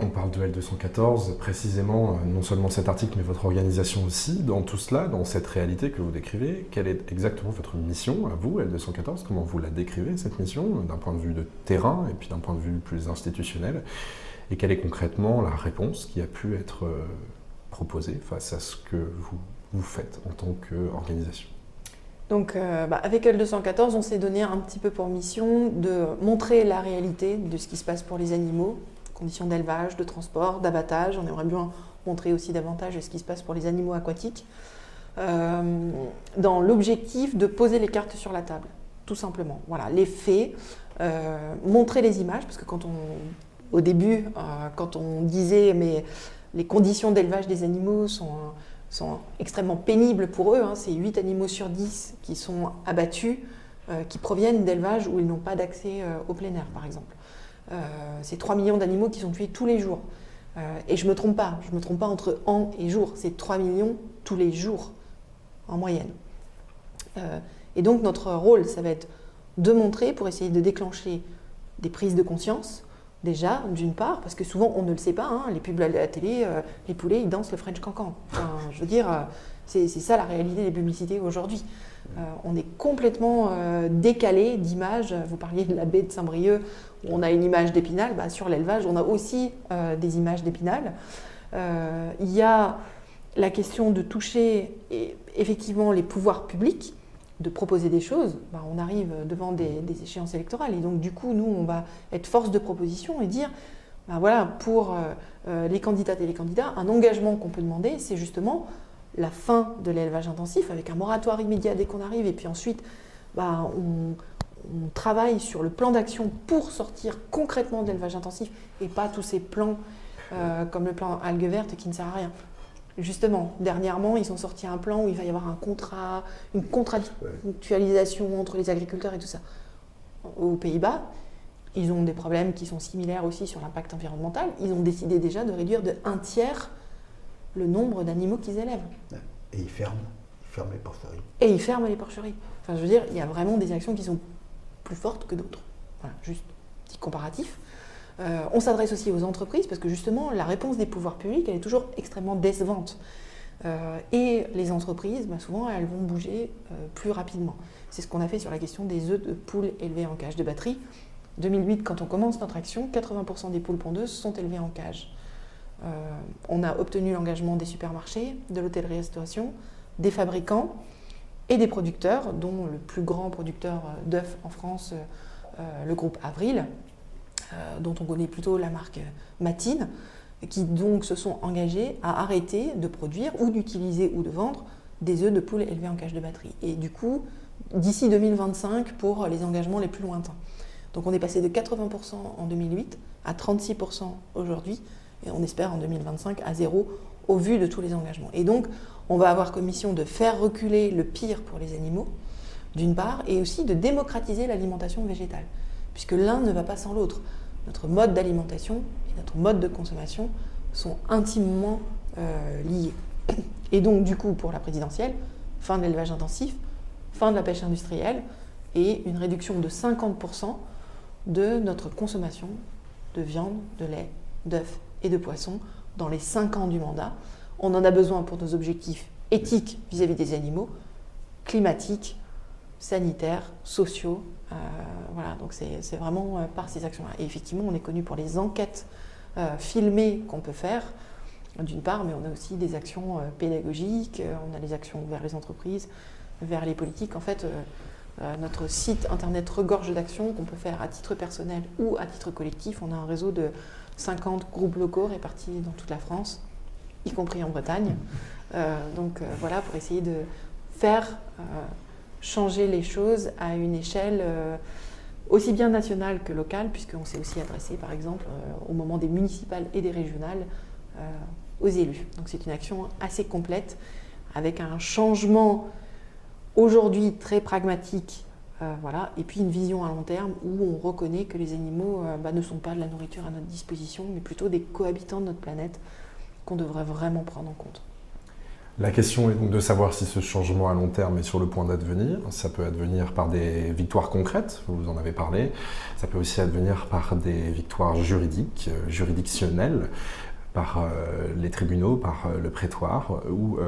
On parle de L214, précisément, non seulement cet article, mais votre organisation aussi. Dans tout cela, dans cette réalité que vous décrivez, quelle est exactement votre mission à vous, L214 ? Comment vous la décrivez, cette mission, d'un point de vue de terrain et puis d'un point de vue plus institutionnel ? Et quelle est concrètement la réponse qui a pu être proposée face à ce que vous faites en tant qu'organisation ? Donc avec L214, on s'est donné un petit peu pour mission de montrer la réalité de ce qui se passe pour les animaux, conditions d'élevage, de transport, d'abattage. On aimerait bien montrer aussi davantage ce qui se passe pour les animaux aquatiques, dans l'objectif de poser les cartes sur la table, tout simplement. Voilà, les faits, montrer les images, parce que au début, quand on disait mais les conditions d'élevage des animaux sont extrêmement pénibles pour eux, hein, c'est 8 animaux sur 10 qui sont abattus, qui proviennent d'élevages où ils n'ont pas d'accès au plein air, par exemple. C'est 3 millions d'animaux qui sont tués tous les jours. Et je ne me trompe pas entre an et jour, c'est 3 millions tous les jours, en moyenne. Et donc notre rôle, ça va être de montrer, pour essayer de déclencher des prises de conscience, déjà, d'une part, parce que souvent on ne le sait pas, hein, les pubs à la télé, les poulets, ils dansent le French Cancan. Enfin, je veux dire, c'est ça la réalité des publicités aujourd'hui. On est complètement décalé d'images. Vous parliez de la baie de Saint-Brieuc, où on a une image d'Épinal. Sur l'élevage, on a aussi des images d'Épinal. Il y a la question de toucher effectivement les pouvoirs publics, de proposer des choses. On arrive devant des échéances électorales et donc du coup, nous, on va être force de proposition et dire, voilà, pour les candidates et les candidats, un engagement qu'on peut demander, c'est justement la fin de l'élevage intensif avec un moratoire immédiat dès qu'on arrive et puis ensuite, on travaille sur le plan d'action pour sortir concrètement de l'élevage intensif et pas tous ces plans comme le plan algues vertes qui ne sert à rien. Justement, dernièrement, ils ont sorti un plan où il va y avoir un contrat, une contractualisation entre les agriculteurs et tout ça. Aux Pays-Bas, ils ont des problèmes qui sont similaires aussi sur l'impact environnemental. Ils ont décidé déjà de réduire de 1/3 le nombre d'animaux qu'ils élèvent. Et ils ferment les porcheries. Et ils ferment les porcheries. Enfin, je veux dire, il y a vraiment des actions qui sont plus fortes que d'autres. Voilà, juste petit comparatif. On s'adresse aussi aux entreprises parce que justement, la réponse des pouvoirs publics, elle est toujours extrêmement décevante. Et les entreprises, souvent, elles vont bouger plus rapidement. C'est ce qu'on a fait sur la question des œufs de poules élevés en cage de batterie. 2008, quand on commence notre action, 80% des poules pondeuses sont élevées en cage. On a obtenu l'engagement des supermarchés, de l'hôtellerie-restauration, des fabricants et des producteurs, dont le plus grand producteur d'œufs en France, le groupe Avril, dont on connaît plutôt la marque Matine, qui donc se sont engagés à arrêter de produire ou d'utiliser ou de vendre des œufs de poule élevés en cage de batterie. Et du coup, d'ici 2025 pour les engagements les plus lointains. Donc on est passé de 80% en 2008 à 36% aujourd'hui, et on espère en 2025 à 0 au vu de tous les engagements. Et donc, on va avoir comme mission de faire reculer le pire pour les animaux, d'une part, et aussi de démocratiser l'alimentation végétale, puisque l'un ne va pas sans l'autre. Notre mode d'alimentation et notre mode de consommation sont intimement liés. Et donc, du coup, pour la présidentielle, fin de l'élevage intensif, fin de la pêche industrielle et une réduction de 50% de notre consommation de viande, de lait, d'œufs et de poissons dans les 5 ans du mandat. On en a besoin pour nos objectifs éthiques vis-à-vis des animaux, climatiques, sanitaires, sociaux. Voilà, donc c'est vraiment par ces actions-là. Et effectivement, on est connu pour les enquêtes filmées qu'on peut faire, d'une part, mais on a aussi des actions pédagogiques, on a des actions vers les entreprises, vers les politiques. En fait, notre site internet regorge d'actions qu'on peut faire à titre personnel ou à titre collectif. On a un réseau de 50 groupes locaux répartis dans toute la France, y compris en Bretagne. Donc voilà, pour essayer de faire changer les choses à une échelle aussi bien nationale que locale, puisqu'on s'est aussi adressé, par exemple, au moment des municipales et des régionales, aux élus. Donc c'est une action assez complète, avec un changement aujourd'hui très pragmatique, voilà, et puis une vision à long terme où on reconnaît que les animaux ne sont pas de la nourriture à notre disposition, mais plutôt des cohabitants de notre planète qu'on devrait vraiment prendre en compte. La question est donc de savoir si ce changement à long terme est sur le point d'advenir. Ça peut advenir par des victoires concrètes, vous en avez parlé. Ça peut aussi advenir par des victoires juridiques, juridictionnelles, par les tribunaux, par le prétoire, ou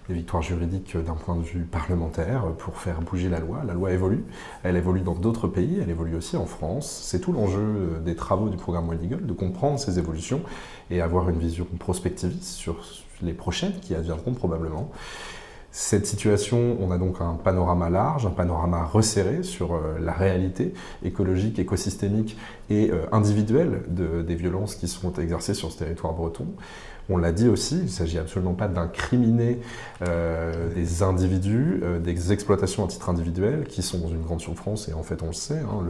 des victoires juridiques d'un point de vue parlementaire pour faire bouger la loi. La loi évolue, elle évolue dans d'autres pays, elle évolue aussi en France. C'est tout l'enjeu des travaux du programme Wild Eagle, de comprendre ces évolutions et avoir une vision prospectiviste sur les prochaines qui adviendront probablement. Cette situation, on a donc un panorama large, un panorama resserré sur la réalité écologique, écosystémique et individuelle des violences qui sont exercées sur ce territoire breton. On l'a dit aussi, il ne s'agit absolument pas d'incriminer des individus, des exploitations à titre individuel qui sont dans une grande souffrance, et en fait on le sait, hein,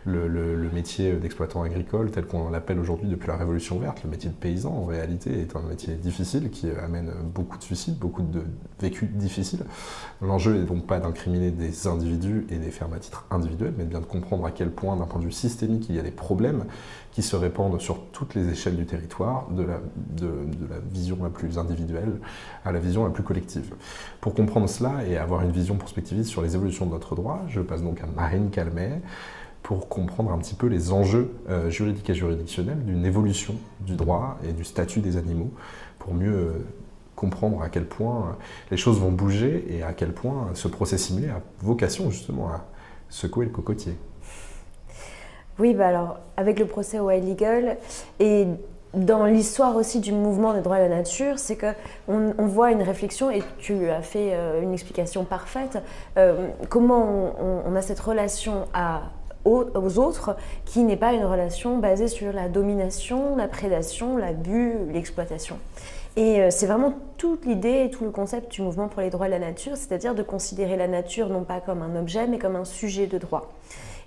le métier d'exploitant agricole tel qu'on l'appelle aujourd'hui depuis la Révolution verte, le métier de paysan en réalité est un métier difficile qui amène beaucoup de suicides, beaucoup de vécus difficiles. L'enjeu n'est donc pas d'incriminer des individus et des fermes à titre individuel, mais bien de comprendre à quel point d'un point de vue systémique il y a des problèmes qui se répandent sur toutes les échelles du territoire, de la vision la plus individuelle à la vision la plus collective. Pour comprendre cela et avoir une vision prospectiviste sur les évolutions de notre droit, je passe donc à Marine Calmet pour comprendre un petit peu les enjeux juridiques et juridictionnels d'une évolution du droit et du statut des animaux, pour mieux comprendre à quel point les choses vont bouger et à quel point ce procès simulé a vocation justement à secouer le cocotier. Oui, alors avec le procès Wild Eagle et dans l'histoire aussi du mouvement des droits à la nature, c'est qu'on voit une réflexion, et tu as fait une explication parfaite, comment on a cette relation aux autres qui n'est pas une relation basée sur la domination, la prédation, l'abus, l'exploitation. Et c'est vraiment toute l'idée et tout le concept du mouvement pour les droits de la nature, c'est-à-dire de considérer la nature non pas comme un objet, mais comme un sujet de droit.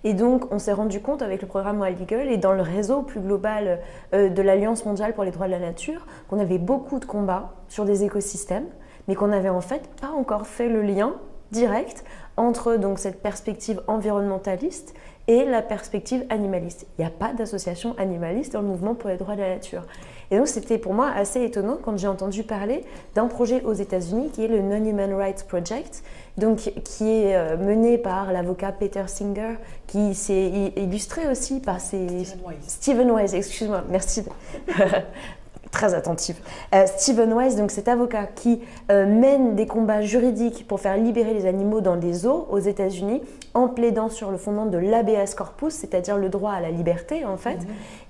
Et donc, on s'est rendu compte avec le programme Wild Eagle et dans le réseau plus global de l'Alliance mondiale pour les droits de la nature qu'on avait beaucoup de combats sur des écosystèmes, mais qu'on n'avait en fait pas encore fait le lien direct entre donc, cette perspective environnementaliste et la perspective animaliste. Il n'y a pas d'association animaliste dans le mouvement pour les droits de la nature. Et donc, c'était pour moi assez étonnant quand j'ai entendu parler d'un projet aux États-Unis qui est le Non-Human Rights Project, donc, qui est mené par l'avocat Peter Singer, qui s'est illustré aussi par Stephen Wise, excuse-moi, merci. Très attentive. Stephen Wise, donc cet avocat qui mène des combats juridiques pour faire libérer les animaux dans des zoos aux États-Unis en plaidant sur le fondement de l'habeas corpus, c'est-à-dire le droit à la liberté en fait.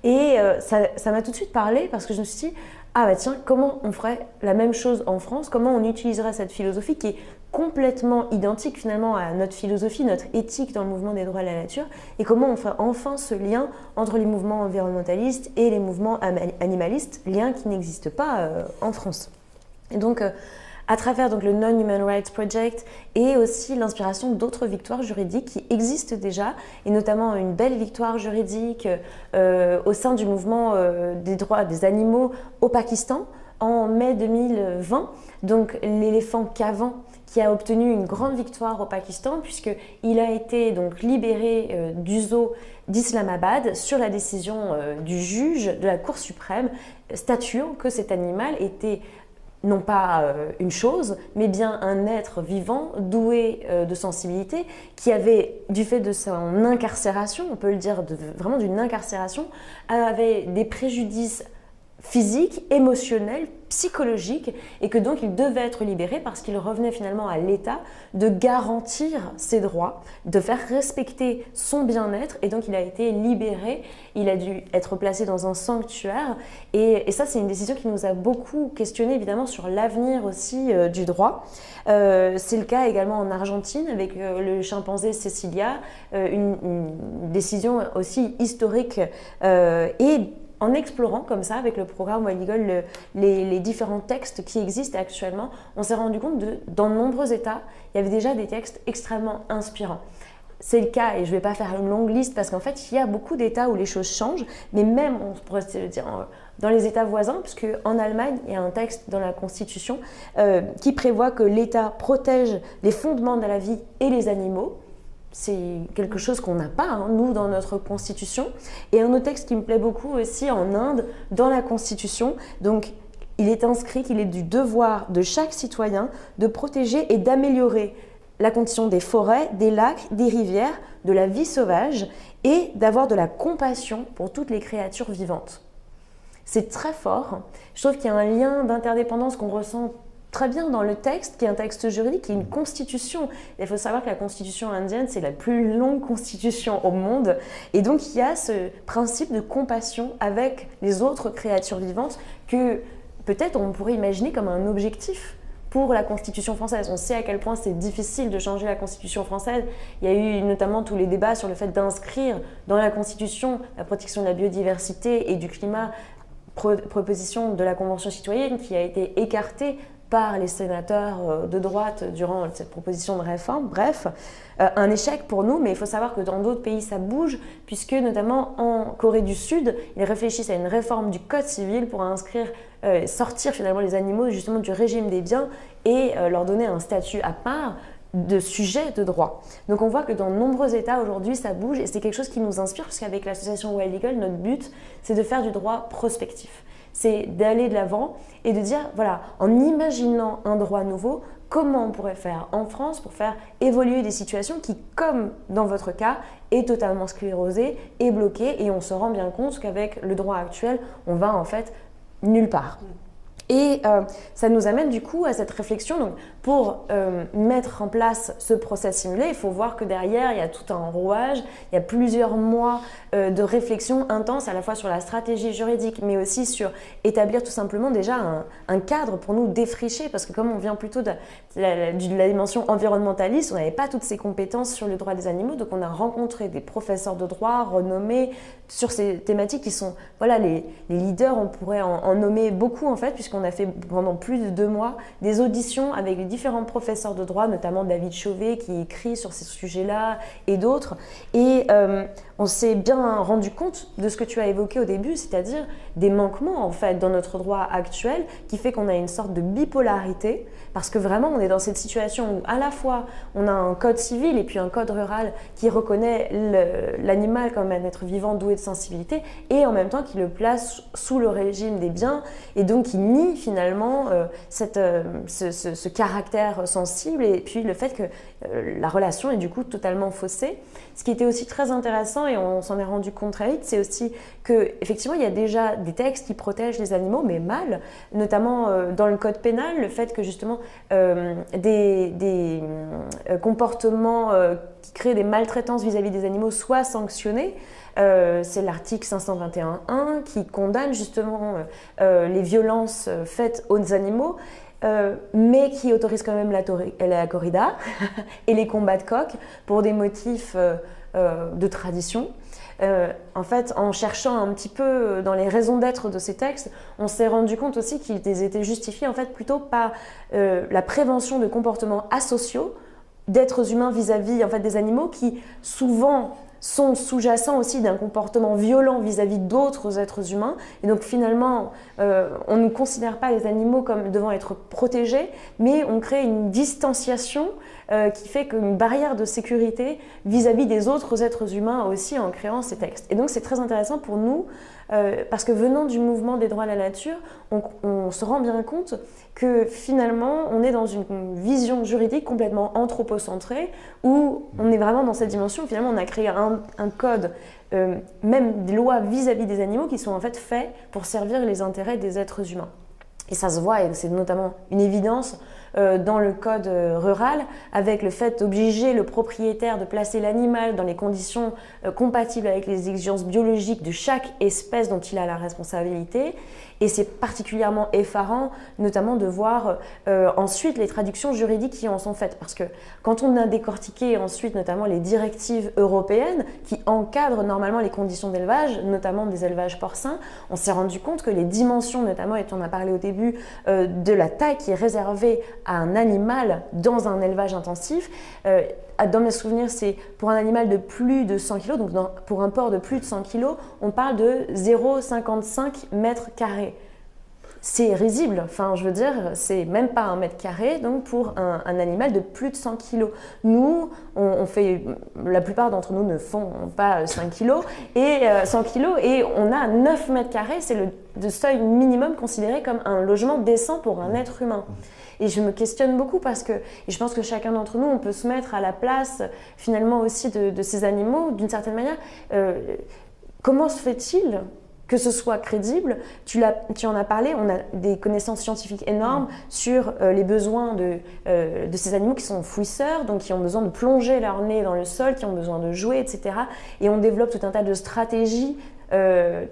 Et ça m'a tout de suite parlé parce que je me suis dit, ah bah tiens, comment on ferait la même chose en France? Comment on utiliserait cette philosophie qui est complètement identique finalement à notre philosophie, notre éthique dans le mouvement des droits de la nature, et comment on fait enfin ce lien entre les mouvements environnementalistes et les mouvements animalistes, lien qui n'existe pas en France. Et donc, à travers donc, le Non-Human Rights Project et aussi l'inspiration d'autres victoires juridiques qui existent déjà, et notamment une belle victoire juridique au sein du mouvement des droits des animaux au Pakistan en mai 2020, donc l'éléphant Kavan, qui a obtenu une grande victoire au Pakistan puisqu'il a été donc libéré du zoo d'Islamabad sur la décision du juge de la Cour suprême statuant que cet animal était non pas une chose, mais bien un être vivant, doué de sensibilité, qui avait, du fait de son incarcération, on peut le dire vraiment d'une incarcération, avait des préjudices physiques, émotionnels, psychologiques, et que donc il devait être libéré parce qu'il revenait finalement à l'État de garantir ses droits, de faire respecter son bien-être, et donc il a été libéré, il a dû être placé dans un sanctuaire, et ça c'est une décision qui nous a beaucoup questionné évidemment sur l'avenir aussi du droit. C'est le cas également en Argentine avec le chimpanzé Cecilia, une décision aussi historique et en explorant comme ça avec le programme Wild Eagle les différents textes qui existent actuellement, on s'est rendu compte que dans de nombreux États, il y avait déjà des textes extrêmement inspirants. C'est le cas, et je ne vais pas faire une longue liste parce qu'en fait, il y a beaucoup d'États où les choses changent, mais même, on pourrait se dire, dans les États voisins, puisque en Allemagne, il y a un texte dans la Constitution qui prévoit que l'État protège les fondements de la vie et les animaux. C'est quelque chose qu'on n'a pas, nous, dans notre Constitution. Et un autre texte qui me plaît beaucoup aussi en Inde, dans la Constitution. Donc, il est inscrit qu'il est du devoir de chaque citoyen de protéger et d'améliorer la condition des forêts, des lacs, des rivières, de la vie sauvage et d'avoir de la compassion pour toutes les créatures vivantes. C'est très fort. Je trouve qu'il y a un lien d'interdépendance qu'on ressent très bien dans le texte, qui est un texte juridique, qui est une constitution. Il faut savoir que la constitution indienne, c'est la plus longue constitution au monde. Et donc, il y a ce principe de compassion avec les autres créatures vivantes que peut-être on pourrait imaginer comme un objectif pour la Constitution française. On sait à quel point c'est difficile de changer la Constitution française. Il y a eu notamment tous les débats sur le fait d'inscrire dans la Constitution la protection de la biodiversité et du climat, proposition de la Convention citoyenne qui a été écartée par les sénateurs de droite durant cette proposition de réforme. Bref, un échec pour nous, mais il faut savoir que dans d'autres pays ça bouge, puisque notamment en Corée du Sud, ils réfléchissent à une réforme du code civil pour inscrire, sortir finalement les animaux justement du régime des biens et leur donner un statut à part de sujet de droit. Donc on voit que dans de nombreux États aujourd'hui ça bouge et c'est quelque chose qui nous inspire, parce qu'avec l'association Wild Eagle, notre but c'est de faire du droit prospectif. C'est d'aller de l'avant et de dire, voilà, en imaginant un droit nouveau, comment on pourrait faire en France pour faire évoluer des situations qui, comme dans votre cas, est totalement sclérosée et bloquée, et on se rend bien compte qu'avec le droit actuel, on va en fait nulle part. Et ça nous amène du coup à cette réflexion. Donc, pour mettre en place ce process simulé, il faut voir que derrière, il y a tout un rouage, il y a plusieurs mois de réflexion intense à la fois sur la stratégie juridique, mais aussi sur établir tout simplement déjà un cadre pour nous défricher, parce que comme on vient plutôt de la dimension environnementaliste, on n'avait pas toutes ces compétences sur le droit des animaux, donc on a rencontré des professeurs de droit renommés sur ces thématiques qui sont voilà, les leaders, on pourrait en nommer beaucoup en fait, puisqu'on a fait pendant plus de 2 mois des auditions avec les différents professeurs de droit, notamment David Chauvet qui écrit sur ces sujets-là et d'autres. Et on s'est bien rendu compte de ce que tu as évoqué au début, c'est-à-dire des manquements en fait dans notre droit actuel qui fait qu'on a une sorte de bipolarité, parce que vraiment on est dans cette situation où à la fois on a un code civil et puis un code rural qui reconnaît l'animal comme un être vivant doué de sensibilité et en même temps qui le place sous le régime des biens et donc qui nie finalement ce caractère sensible et puis le fait que la relation est du coup totalement faussée. Ce qui était aussi très intéressant et on s'en est rendu compte très vite, c'est aussi qu'effectivement il y a déjà des textes qui protègent les animaux mais mal, notamment dans le code pénal, le fait que justement des comportements qui créent des maltraitances vis-à-vis des animaux soient sanctionnés. C'est l'article 521.1 qui condamne justement les violences faites aux animaux, mais qui autorise quand même la corrida et les combats de coqs pour des motifs de tradition. En fait, en cherchant un petit peu dans les raisons d'être de ces textes, on s'est rendu compte aussi qu'ils étaient justifiés en fait plutôt par la prévention de comportements asociaux d'êtres humains vis-à-vis en fait, des animaux qui souvent sont sous-jacents aussi d'un comportement violent vis-à-vis d'autres êtres humains. Et donc finalement, on ne considère pas les animaux comme devant être protégés, mais on crée une distanciation qui fait qu'une barrière de sécurité vis-à-vis des autres êtres humains aussi en créant ces textes. Et donc c'est très intéressant pour nous, parce que venant du mouvement des droits à la nature, on se rend bien compte que finalement on est dans une vision juridique complètement anthropocentrée où on est vraiment dans cette dimension, finalement on a créé un code, même des lois vis-à-vis des animaux qui sont en fait faits pour servir les intérêts des êtres humains. Et ça se voit, et c'est notamment une évidence dans le code rural, avec le fait d'obliger le propriétaire de placer l'animal dans les conditions compatibles avec les exigences biologiques de chaque espèce dont il a la responsabilité. Et c'est particulièrement effarant, notamment de voir ensuite les traductions juridiques qui en sont faites. Parce que quand on a décortiqué ensuite notamment les directives européennes qui encadrent normalement les conditions d'élevage, notamment des élevages porcins, on s'est rendu compte que les dimensions, notamment, et on a parlé au début, de la taille qui est réservée à un animal dans un élevage intensif, dans mes souvenirs, c'est pour un animal de plus de 100 kg, donc pour un porc de plus de 100 kg, on parle de 0,55 mètres carrés. C'est risible, enfin je veux dire, c'est même pas 1 mètre carré, donc pour un animal de plus de 100 kg. Nous, la plupart d'entre nous ne font pas 5 kg et 100 kg et on a 9 mètres carrés, c'est le seuil minimum considéré comme un logement décent pour un être humain. Et je me questionne beaucoup parce que, et je pense que chacun d'entre nous, on peut se mettre à la place finalement aussi de ces animaux d'une certaine manière. Comment se fait-il que ce soit crédible? Tu en as parlé, on a des connaissances scientifiques énormes sur les besoins de ces animaux qui sont fouisseurs, donc qui ont besoin de plonger leur nez dans le sol, qui ont besoin de jouer, etc. Et on développe tout un tas de stratégies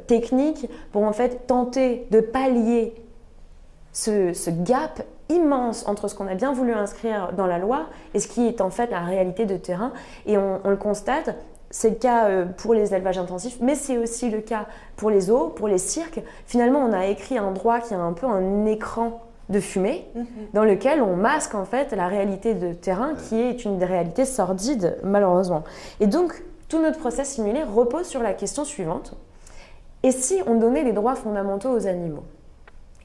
techniques pour en fait tenter de pallier ce gap immense entre ce qu'on a bien voulu inscrire dans la loi et ce qui est en fait la réalité de terrain. Et on le constate, c'est le cas pour les élevages intensifs, mais c'est aussi le cas pour les zoos, pour les cirques. Finalement, on a écrit un droit qui a un peu un écran de fumée dans lequel on masque en fait la réalité de terrain qui est une réalité sordide malheureusement. Et donc, tout notre process simulé repose sur la question suivante. Et si on donnait les droits fondamentaux aux animaux ?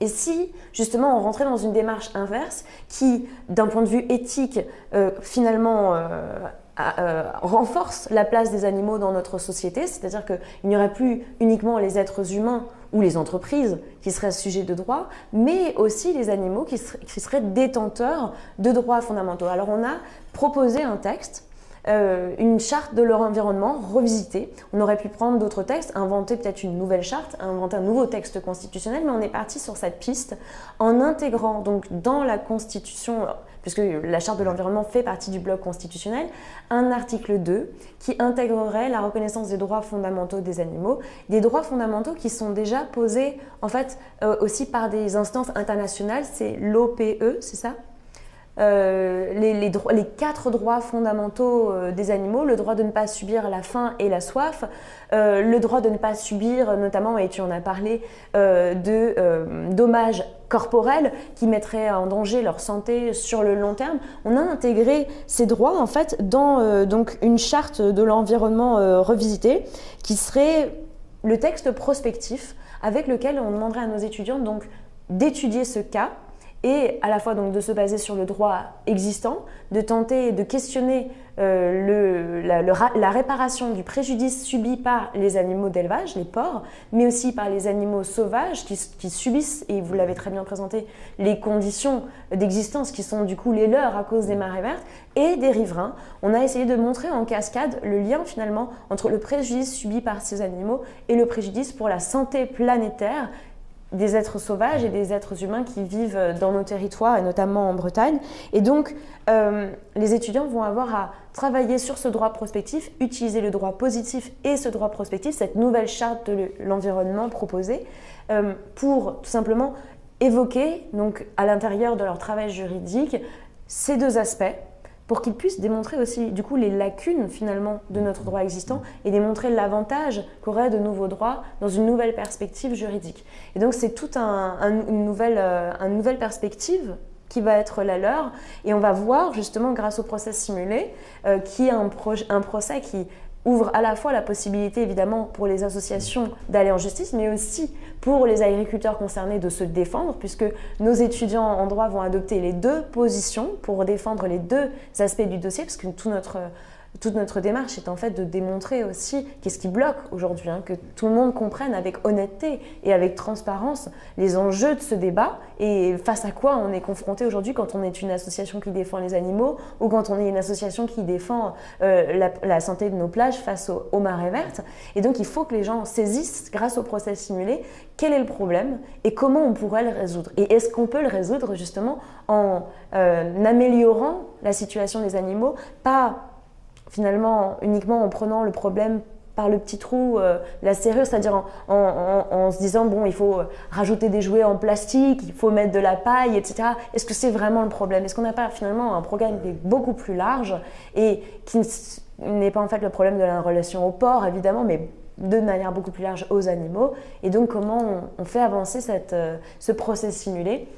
Et si, justement, on rentrait dans une démarche inverse qui, d'un point de vue éthique, finalement, renforce la place des animaux dans notre société, c'est-à-dire qu'il n'y aurait plus uniquement les êtres humains ou les entreprises qui seraient sujets de droits, mais aussi les animaux qui seraient détenteurs de droits fondamentaux. Alors on a proposé un texte, une charte de leur environnement revisitée. On aurait pu prendre d'autres textes, inventer peut-être une nouvelle charte, inventer un nouveau texte constitutionnel, mais on est parti sur cette piste en intégrant donc dans la Constitution, puisque la charte de l'environnement fait partie du bloc constitutionnel, un article 2 qui intégrerait la reconnaissance des droits fondamentaux des animaux, des droits fondamentaux qui sont déjà posés en fait aussi par des instances internationales, c'est l'OPE, c'est ça ? Les 4 droits fondamentaux des animaux, le droit de ne pas subir la faim et la soif, le droit de ne pas subir notamment, et tu en as parlé, de dommages corporels qui mettraient en danger leur santé sur le long terme. On a intégré ces droits en fait dans donc une charte de l'environnement revisitée qui serait le texte prospectif avec lequel on demanderait à nos étudiants donc d'étudier ce cas et à la fois donc de se baser sur le droit existant, de tenter de questionner la réparation du préjudice subi par les animaux d'élevage, les porcs, mais aussi par les animaux sauvages qui subissent, et vous l'avez très bien présenté, les conditions d'existence qui sont du coup les leurs à cause des marées vertes, et des riverains. On a essayé de montrer en cascade le lien finalement entre le préjudice subi par ces animaux et le préjudice pour la santé planétaire des êtres sauvages et des êtres humains qui vivent dans nos territoires et notamment en Bretagne. Et donc, les étudiants vont avoir à travailler sur ce droit prospectif, utiliser le droit positif et ce droit prospectif, cette nouvelle charte de l'environnement proposée, pour tout simplement évoquer, donc, à l'intérieur de leur travail juridique, ces deux aspects, pour qu'ils puissent démontrer aussi du coup les lacunes finalement de notre droit existant et démontrer l'avantage qu'auraient de nouveaux droits dans une nouvelle perspective juridique. Et donc c'est toute une nouvelle perspective qui va être la leur, et on va voir justement grâce au process simulé qui est un procès qui ouvre à la fois la possibilité évidemment pour les associations d'aller en justice, mais aussi pour les agriculteurs concernés de se défendre, puisque nos étudiants en droit vont adopter les deux positions pour défendre les deux aspects du dossier, parce que toute notre démarche est en fait de démontrer aussi qu'est-ce qui bloque aujourd'hui, que tout le monde comprenne avec honnêteté et avec transparence les enjeux de ce débat et face à quoi on est confronté aujourd'hui quand on est une association qui défend les animaux ou quand on est une association qui défend la santé de nos plages face aux marées vertes. Et donc il faut que les gens saisissent, grâce au process simulé, quel est le problème et comment on pourrait le résoudre. Et est-ce qu'on peut le résoudre justement en améliorant la situation des animaux, pas finalement uniquement en prenant le problème par le petit trou, la serrure, c'est-à-dire en se disant bon, il faut rajouter des jouets en plastique, il faut mettre de la paille, etc. Est-ce que c'est vraiment le problème? Est-ce qu'on n'a pas finalement un programme qui est beaucoup plus large et qui n'est pas en fait le problème de la relation au porc évidemment, mais de manière beaucoup plus large aux animaux? Et donc comment on fait avancer ce process simulé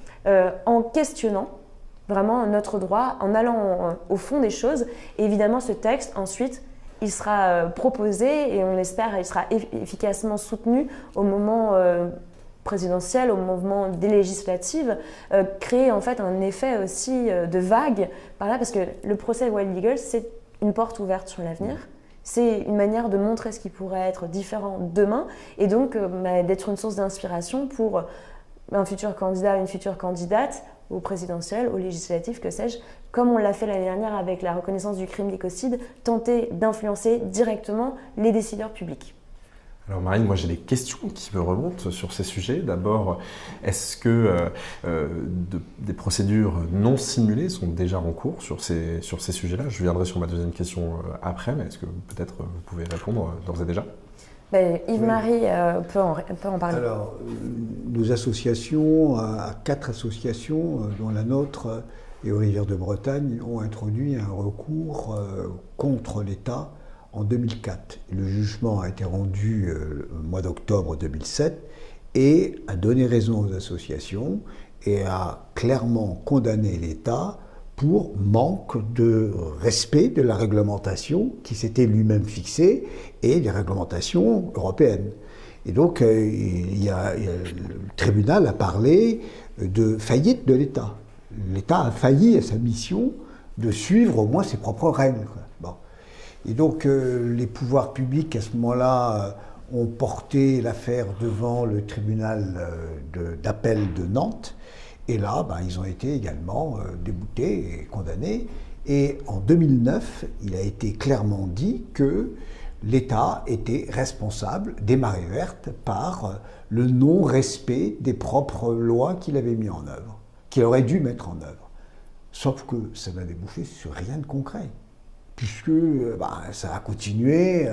en questionnant vraiment notre droit, en allant au fond des choses. Et évidemment, ce texte, ensuite, il sera proposé et on l'espère, il sera efficacement soutenu au moment présidentiel, au moment des législatives, créer en fait un effet aussi de vague par là, parce que le procès Wild Eagle, c'est une porte ouverte sur l'avenir. C'est une manière de montrer ce qui pourrait être différent demain et donc d'être une source d'inspiration pour un futur candidat, une future candidate au présidentiel, au législatif, que sais-je, comme on l'a fait l'année dernière avec la reconnaissance du crime d'écocide, tenter d'influencer directement les décideurs publics. Alors Marine, moi j'ai des questions qui me remontent sur ces sujets. D'abord, est-ce que des procédures non simulées sont déjà en cours sur ces sujets-là? Je viendrai sur ma deuxième question après, mais est-ce que peut-être vous pouvez répondre d'ores et déjà? Yves-Marie peut en parler. Alors, nos associations, 4 associations, dont la nôtre et aux Rivières de Bretagne, ont introduit un recours contre l'État en 2004. Le jugement a été rendu au mois d'octobre 2007 et a donné raison aux associations et a clairement condamné l'État pour manque de respect de la réglementation qui s'était lui-même fixée et des réglementations européennes. Et donc, le tribunal a parlé de faillite de l'État. L'État a failli à sa mission de suivre au moins ses propres règles. Bon. Et donc, les pouvoirs publics, à ce moment-là, ont porté l'affaire devant le tribunal d'appel de Nantes. Et là, ils ont été également déboutés et condamnés. Et en 2009, il a été clairement dit que l'État était responsable des marées vertes par le non-respect des propres lois qu'il avait mis en œuvre, qu'il aurait dû mettre en œuvre. Sauf que ça n'a débouché sur rien de concret, puisque ça a continué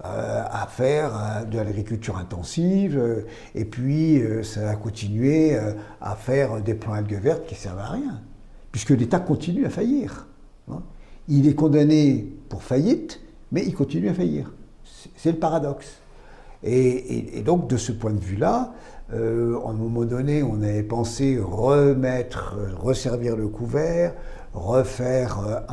à faire de l'agriculture intensive, et puis ça a continué à faire des plans algues vertes qui ne servent à rien, puisque l'État continue à faillir. Il est condamné pour faillite, mais il continue à faillir. C'est le paradoxe. Et donc, de ce point de vue-là, à un moment donné, on avait pensé resservir le couvert, refaire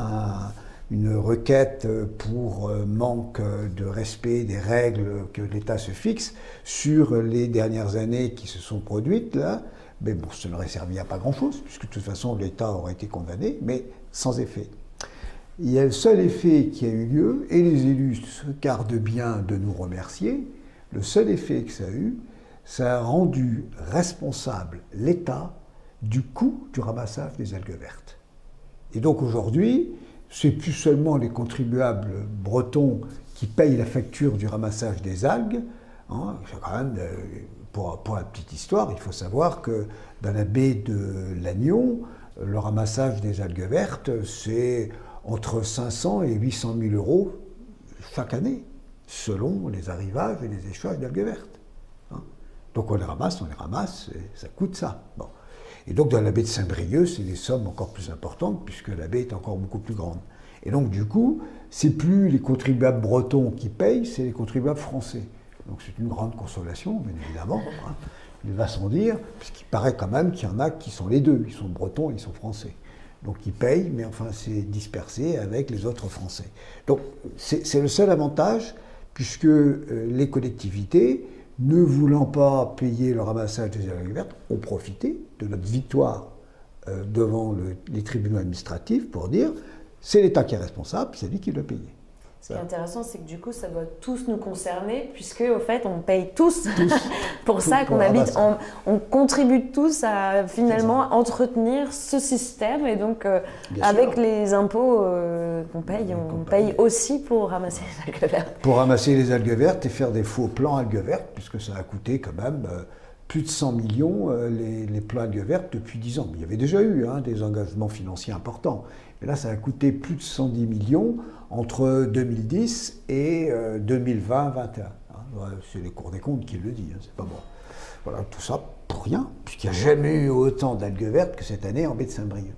une requête pour manque de respect des règles que l'État se fixe sur les dernières années qui se sont produites, là. Mais bon, ça n'aurait servi à pas grand-chose, puisque de toute façon, l'État aurait été condamné, mais sans effet. Il y a le seul effet qui a eu lieu, et les élus se gardent bien de nous remercier, le seul effet que ça a eu, ça a rendu responsable l'État du coût du ramassage des algues vertes. Et donc aujourd'hui, c'est plus seulement les contribuables bretons qui payent la facture du ramassage des algues. C'est quand même, pour la petite histoire, il faut savoir que dans la baie de Lannion, le ramassage des algues vertes, c'est entre 500 et 800 000 euros chaque année, selon les arrivages et les échouages d'algues vertes. Donc on les ramasse, et ça coûte ça. Bon. Et donc dans la baie de Saint-Brieuc, c'est des sommes encore plus importantes, puisque la baie est encore beaucoup plus grande. Et donc du coup, c'est plus les contribuables bretons qui payent, c'est les contribuables français. Donc c'est une grande consolation, bien évidemment. Il va sans dire, puisqu'il paraît quand même qu'il y en a qui sont les deux, ils sont bretons et ils sont français. Donc ils payent, mais enfin c'est dispersé avec les autres Français. Donc c'est le seul avantage, puisque les collectivités, ne voulant pas payer le ramassage des algues vertes, ont profité de notre victoire devant les tribunaux administratifs pour dire c'est l'État qui est responsable, c'est lui qui doit payer. Ce qui est intéressant, c'est que du coup, ça doit tous nous concerner, puisque au fait, on paye tous pour ça, qu'on habite, on contribue tous à finalement entretenir ce système, et donc avec les impôts qu'on paye, on paye aussi pour ramasser les algues vertes. Pour ramasser les algues vertes et faire des faux plans algues vertes, puisque ça a coûté quand même plus de 100 millions les plans algues vertes depuis 10 ans. Il y avait déjà eu des engagements financiers importants, mais là, ça a coûté plus de 110 millions entre 2010 et 2020-2021. C'est les cours des comptes qui le disent, c'est pas bon. Voilà, tout ça pour rien, puisqu'il n'y a jamais eu autant d'algues vertes que cette année en baie de Saint-Brieuc.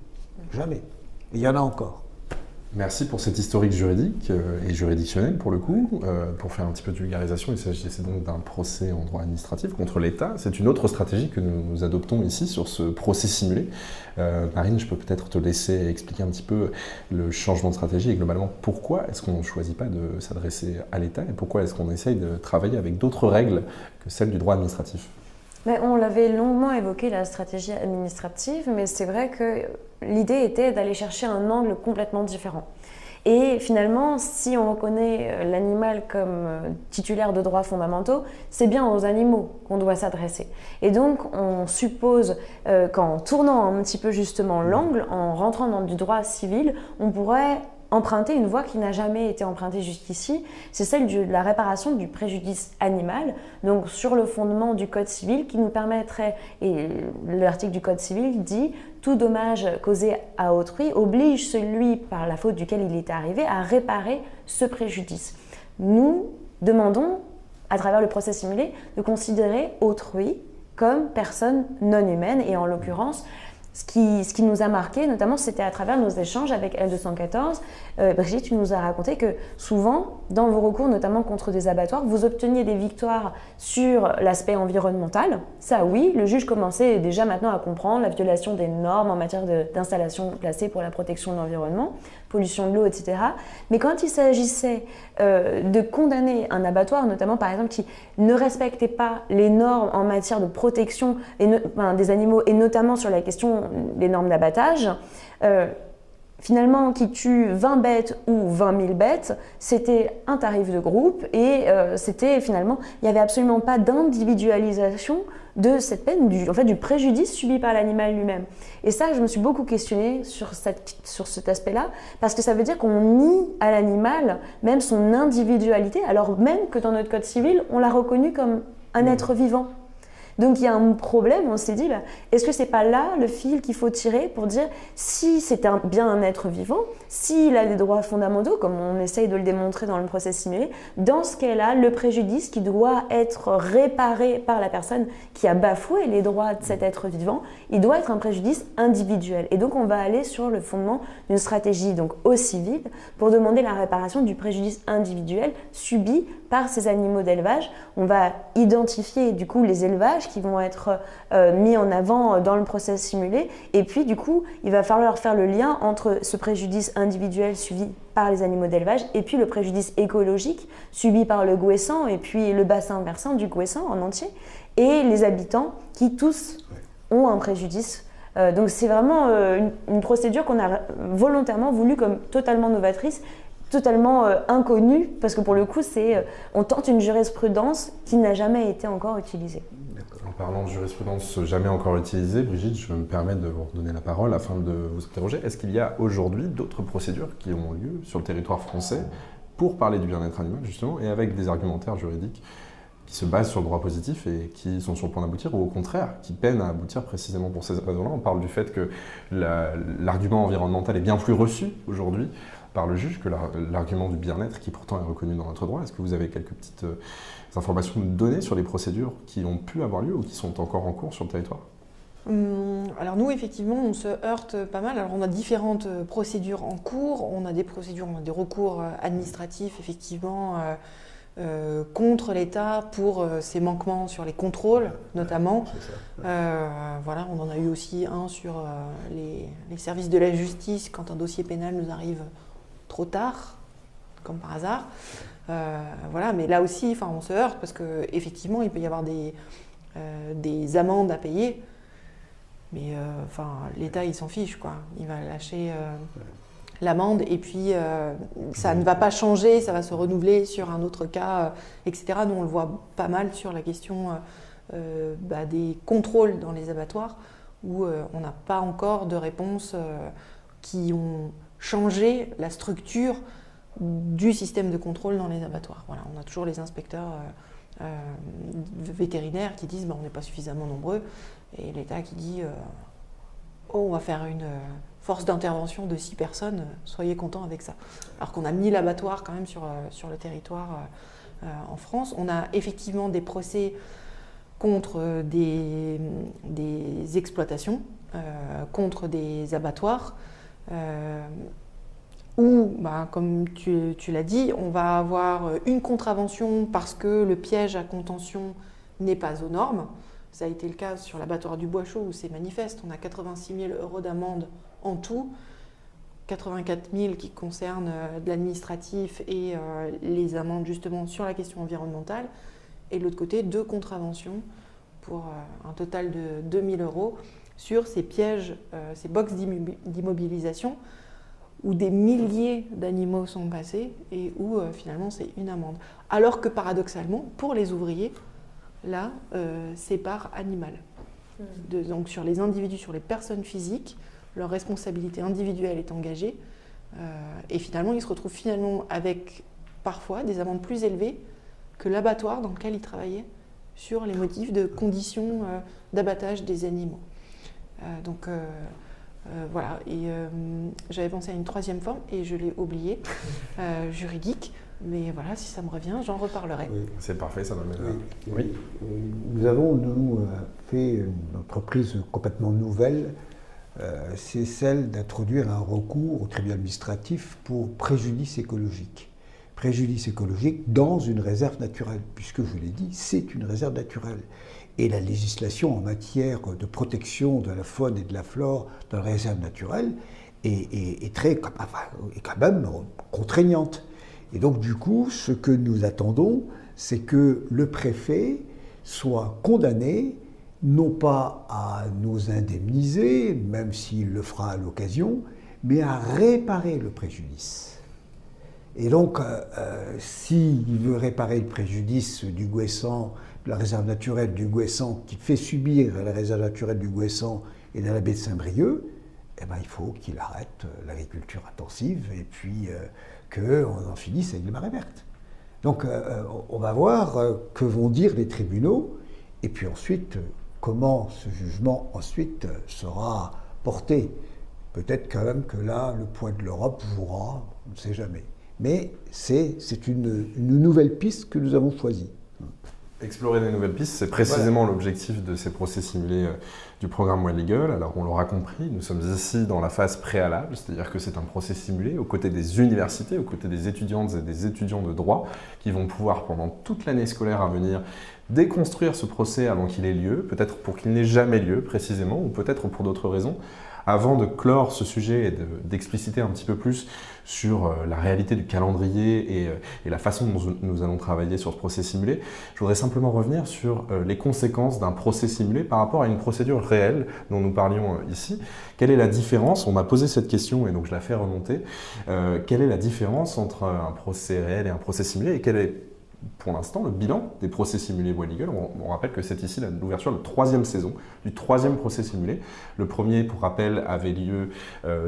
Jamais. Et il y en a encore. Merci pour cet historique juridique et juridictionnel pour le coup. Pour faire un petit peu de vulgarisation, il s'agissait donc d'un procès en droit administratif contre l'État. C'est une autre stratégie que nous adoptons ici sur ce procès simulé. Marine, je peux peut-être te laisser expliquer un petit peu le changement de stratégie et globalement pourquoi est-ce qu'on ne choisit pas de s'adresser à l'État et pourquoi est-ce qu'on essaye de travailler avec d'autres règles que celles du droit administratif. On l'avait longuement évoqué, la stratégie administrative, mais c'est vrai que l'idée était d'aller chercher un angle complètement différent. Et finalement, si on reconnaît l'animal comme titulaire de droits fondamentaux, c'est bien aux animaux qu'on doit s'adresser. Et donc, on suppose qu'en tournant un petit peu justement l'angle, en rentrant dans du droit civil, on pourrait emprunter une voie qui n'a jamais été empruntée jusqu'ici, c'est celle de la réparation du préjudice animal, donc sur le fondement du Code civil qui nous permettrait, et l'article du Code civil dit « tout dommage causé à autrui oblige celui par la faute duquel il est arrivé à réparer ce préjudice ». Nous demandons à travers le procès simulé, de considérer autrui comme personne non humaine. Et en l'occurrence, ce qui nous a marqué, notamment, c'était à travers nos échanges avec L214. Brigitte, tu nous as raconté que souvent, dans vos recours, notamment contre des abattoirs, vous obteniez des victoires sur l'aspect environnemental. Ça, oui, le juge commençait déjà maintenant à comprendre la violation des normes en matière d'installation classée pour la protection de l'environnement, pollution de l'eau, etc. Mais quand il s'agissait de condamner un abattoir, notamment par exemple qui ne respectait pas les normes en matière de protection des animaux, et notamment sur la question des normes d'abattage, finalement, qui tue 20 bêtes ou 20 000 bêtes, c'était un tarif de groupe et c'était finalement, il n'y avait absolument pas d'individualisation de cette peine, du préjudice subi par l'animal lui-même. Et ça, je me suis beaucoup questionnée sur cet aspect-là, parce que ça veut dire qu'on nie à l'animal même son individualité, alors même que dans notre code civil, on l'a reconnu comme un être vivant. Donc il y a un problème, on s'est dit, est-ce que c'est pas là le fil qu'il faut tirer pour dire si c'est bien un être vivant, s'il a des droits fondamentaux, comme on essaye de le démontrer dans le procès simulé, dans ce cas-là, le préjudice qui doit être réparé par la personne qui a bafoué les droits de cet être vivant, il doit être un préjudice individuel. Et donc on va aller sur le fondement d'une stratégie donc au civil pour demander la réparation du préjudice individuel subi par ces animaux d'élevage. On va identifier du coup les élevages qui vont être mis en avant dans le procès simulé, et puis du coup il va falloir faire le lien entre ce préjudice individuel subi par les animaux d'élevage et puis le préjudice écologique subi par le Gouessant et puis le bassin versant du Gouessant en entier et les habitants qui tous ont un préjudice. Donc c'est vraiment une procédure qu'on a volontairement voulu comme totalement novatrice, totalement inconnue, parce que pour le coup on tente une jurisprudence qui n'a jamais été encore utilisée. En parlant de jurisprudence jamais encore utilisée, Brigitte, je me permets de vous redonner la parole afin de vous interroger. Est-ce qu'il y a aujourd'hui d'autres procédures qui ont lieu sur le territoire français pour parler du bien-être animal, justement, et avec des argumentaires juridiques qui se basent sur le droit positif et qui sont sur le point d'aboutir, ou au contraire, qui peinent à aboutir précisément pour ces raisons-là? On parle du fait que l'argument environnemental est bien plus reçu aujourd'hui par le juge que l'argument du bien-être qui pourtant est reconnu dans notre droit. Est-ce que vous avez quelques petites informations de données sur les procédures qui ont pu avoir lieu ou qui sont encore en cours sur le territoire? Alors nous, effectivement, on se heurte pas mal. Alors on a différentes procédures en cours. On a des recours administratifs, effectivement, contre l'État pour ses manquements sur les contrôles, notamment. Voilà, on en a eu aussi un sur les services de la justice quand un dossier pénal nous arrive trop tard, comme par hasard. Voilà, mais là aussi, on se heurte parce qu'effectivement, il peut y avoir des amendes à payer. Mais l'État, il s'en fiche, quoi. Il va lâcher l'amende et puis ça ne va pas changer, ça va se renouveler sur un autre cas, etc. Nous, on le voit pas mal sur la question des contrôles dans les abattoirs où on n'a pas encore de réponses qui ont changé la structure du système de contrôle dans les abattoirs. Voilà, on a toujours les inspecteurs vétérinaires qui disent on n'est pas suffisamment nombreux, et l'État qui dit on va faire une force d'intervention de 6 personnes, soyez contents avec ça. Alors qu'on a 1000 abattoirs quand même sur le territoire en France. On a effectivement des procès contre des exploitations, contre des abattoirs, où, comme tu l'as dit, on va avoir une contravention parce que le piège à contention n'est pas aux normes. Ça a été le cas sur l'abattoir du Bois-Chaud où c'est manifeste. On a 86 000 € d'amende en tout, 84 000 qui concernent de l'administratif et les amendes justement sur la question environnementale. Et de l'autre côté, 2 contraventions pour un total de 2 000 € sur ces pièges, ces box d'immobilisation où des milliers d'animaux sont passés et où finalement c'est une amende. Alors que paradoxalement, pour les ouvriers, là, c'est par animal. Donc sur les individus, sur les personnes physiques, leur responsabilité individuelle est engagée et finalement ils se retrouvent avec parfois des amendes plus élevées que l'abattoir dans lequel ils travaillaient sur les motifs de conditions d'abattage des animaux. Voilà, et j'avais pensé à une 3e forme et je l'ai oubliée, juridique. Mais voilà, si ça me revient, j'en reparlerai. Oui. C'est parfait, ça m'amène là. Oui. Nous avons, nous, fait une entreprise complètement nouvelle. C'est celle d'introduire un recours au tribunal administratif pour préjudice écologique. Préjudice écologique dans une réserve naturelle, puisque je l'ai dit, c'est une réserve naturelle. Et la législation en matière de protection de la faune et de la flore dans la réserve naturelle est quand même contraignante. Et donc du coup, ce que nous attendons, c'est que le préfet soit condamné, non pas à nous indemniser, même s'il le fera à l'occasion, mais à réparer le préjudice. Et donc, s'il veut réparer le préjudice du Gouessant, de la réserve naturelle du Gouessant, qui fait subir à la réserve naturelle du Gouessant et de la baie de Saint-Brieuc, eh ben, il faut qu'il arrête l'agriculture intensive et puis qu'on en finisse avec les marées vertes. Donc, on va voir que vont dire les tribunaux, et puis ensuite, comment ce jugement ensuite sera porté. Peut-être quand même que là, le poids de l'Europe jouera, on ne sait jamais. Mais c'est une nouvelle piste que nous avons choisie. Explorer des nouvelles pistes, c'est précisément l'objectif de ces procès simulés du programme Wild Legal. Alors on l'aura compris, nous sommes ici dans la phase préalable, c'est-à-dire que c'est un procès simulé aux côtés des universités, aux côtés des étudiantes et des étudiants de droit qui vont pouvoir pendant toute l'année scolaire à venir déconstruire ce procès avant qu'il ait lieu, peut-être pour qu'il n'ait jamais lieu précisément, ou peut-être pour d'autres raisons. Avant de clore ce sujet et d'expliciter un petit peu plus sur la réalité du calendrier et la façon dont nous allons travailler sur ce procès simulé, je voudrais simplement revenir sur les conséquences d'un procès simulé par rapport à une procédure réelle dont nous parlions ici. Quelle est la différence? On m'a posé cette question et donc je la fais remonter. Quelle est la différence entre un procès réel et un procès simulé et quel est pour l'instant le bilan des procès simulés Wild Legal? On rappelle que c'est ici l'ouverture de la 3e saison, du 3e procès simulé. Le premier, pour rappel, avait lieu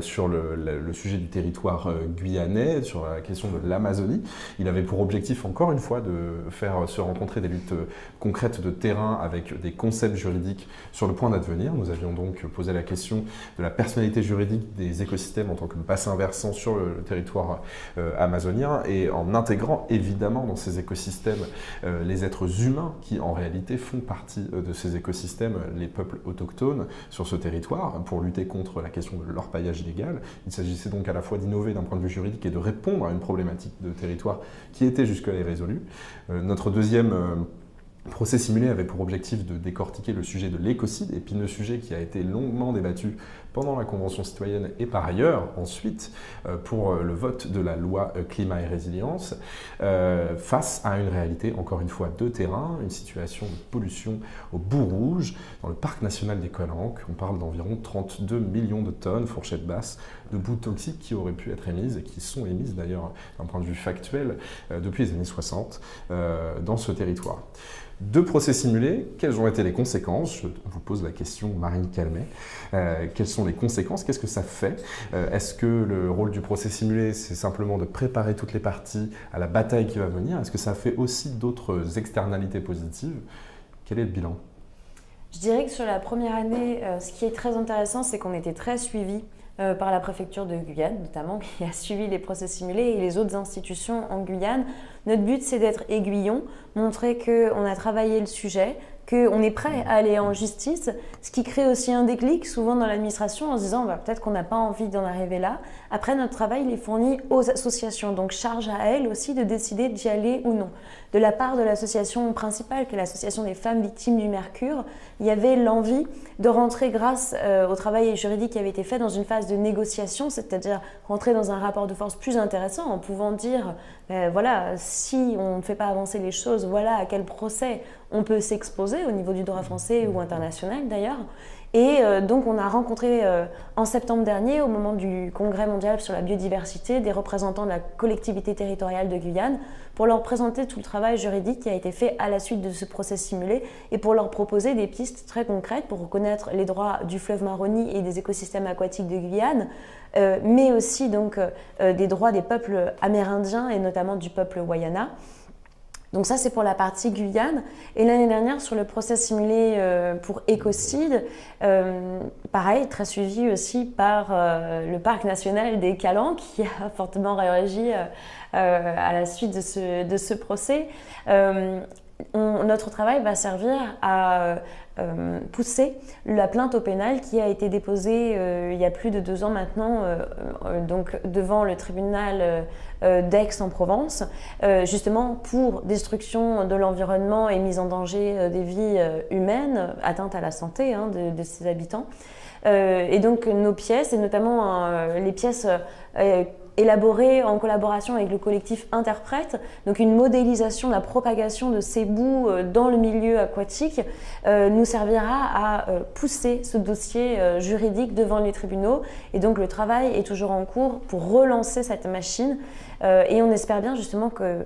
sur le sujet du territoire guyanais, sur la question de l'Amazonie. Il avait pour objectif, encore une fois, de faire se rencontrer des luttes concrètes de terrain avec des concepts juridiques sur le point d'advenir. Nous avions donc posé la question de la personnalité juridique des écosystèmes en tant que bassin versant sur le territoire amazonien et en intégrant évidemment dans ces écosystèmes les êtres humains qui en réalité font partie de ces écosystèmes, les peuples autochtones sur ce territoire, pour lutter contre la question de l'orpaillage illégal. Il s'agissait donc à la fois d'innover d'un point de vue juridique et de répondre à une problématique de territoire qui était jusque-là irrésolue. Notre deuxième procès simulé avait pour objectif de décortiquer le sujet de l'écocide, épineux sujet qui a été longuement débattu pendant la Convention citoyenne et par ailleurs ensuite pour le vote de la loi climat et résilience face à une réalité encore une fois de terrain, une situation de pollution au bout rouge dans le parc national des Calanques. On parle d'environ 32 millions de tonnes, fourchette basse, de boues toxiques qui auraient pu être émises et qui sont émises d'ailleurs d'un point de vue factuel depuis les années 60 dans ce territoire. 2 procès simulés, quelles ont été les conséquences? Je vous pose la question, Marine Calmet. Quelles sont les conséquences? Qu'est-ce que ça fait? Est-ce que le rôle du procès simulé, c'est simplement de préparer toutes les parties à la bataille qui va venir? Est-ce que ça fait aussi d'autres externalités positives? Quel est le bilan? Je dirais que sur la première année, ce qui est très intéressant, c'est qu'on était très suivis par la préfecture de Guyane, notamment, qui a suivi les procès simulés et les autres institutions en Guyane. Notre but, c'est d'être aiguillon, montrer qu'on a travaillé le sujet, qu'on est prêt à aller en justice, ce qui crée aussi un déclic souvent dans l'administration en se disant peut-être qu'on n'a pas envie d'en arriver là. Après, notre travail, il est fourni aux associations, donc charge à elles aussi de décider d'y aller ou non. De la part de l'association principale, qui est l'association des femmes victimes du mercure, il y avait l'envie de rentrer grâce au travail juridique qui avait été fait dans une phase de négociation, c'est-à-dire rentrer dans un rapport de force plus intéressant en pouvant dire voilà, si on ne fait pas avancer les choses, voilà à quel procès on peut s'exposer au niveau du droit français ou international d'ailleurs. Et donc on a rencontré en septembre dernier, au moment du congrès mondial sur la biodiversité, des représentants de la collectivité territoriale de Guyane pour leur présenter tout le travail juridique qui a été fait à la suite de ce procès simulé et pour leur proposer des pistes très concrètes pour reconnaître les droits du fleuve Maroni et des écosystèmes aquatiques de Guyane, mais aussi donc des droits des peuples amérindiens et notamment du peuple Wayana. Donc ça, c'est pour la partie Guyane. Et l'année dernière, sur le procès simulé pour écocide, pareil, très suivi aussi par le parc national des Calanques, qui a fortement réagi à la suite de ce procès. Notre travail va servir à pousser la plainte au pénal qui a été déposée il y a plus de 2 ans maintenant donc devant le tribunal d'Aix-en-Provence, justement pour destruction de l'environnement et mise en danger des vies humaines, atteinte à la santé de ses habitants. Et donc nos pièces, et notamment les pièces élaborée en collaboration avec le collectif Interprète, donc une modélisation de la propagation de ces boues dans le milieu aquatique, nous servira à pousser ce dossier juridique devant les tribunaux. Et donc le travail est toujours en cours pour relancer cette machine. Et on espère bien justement que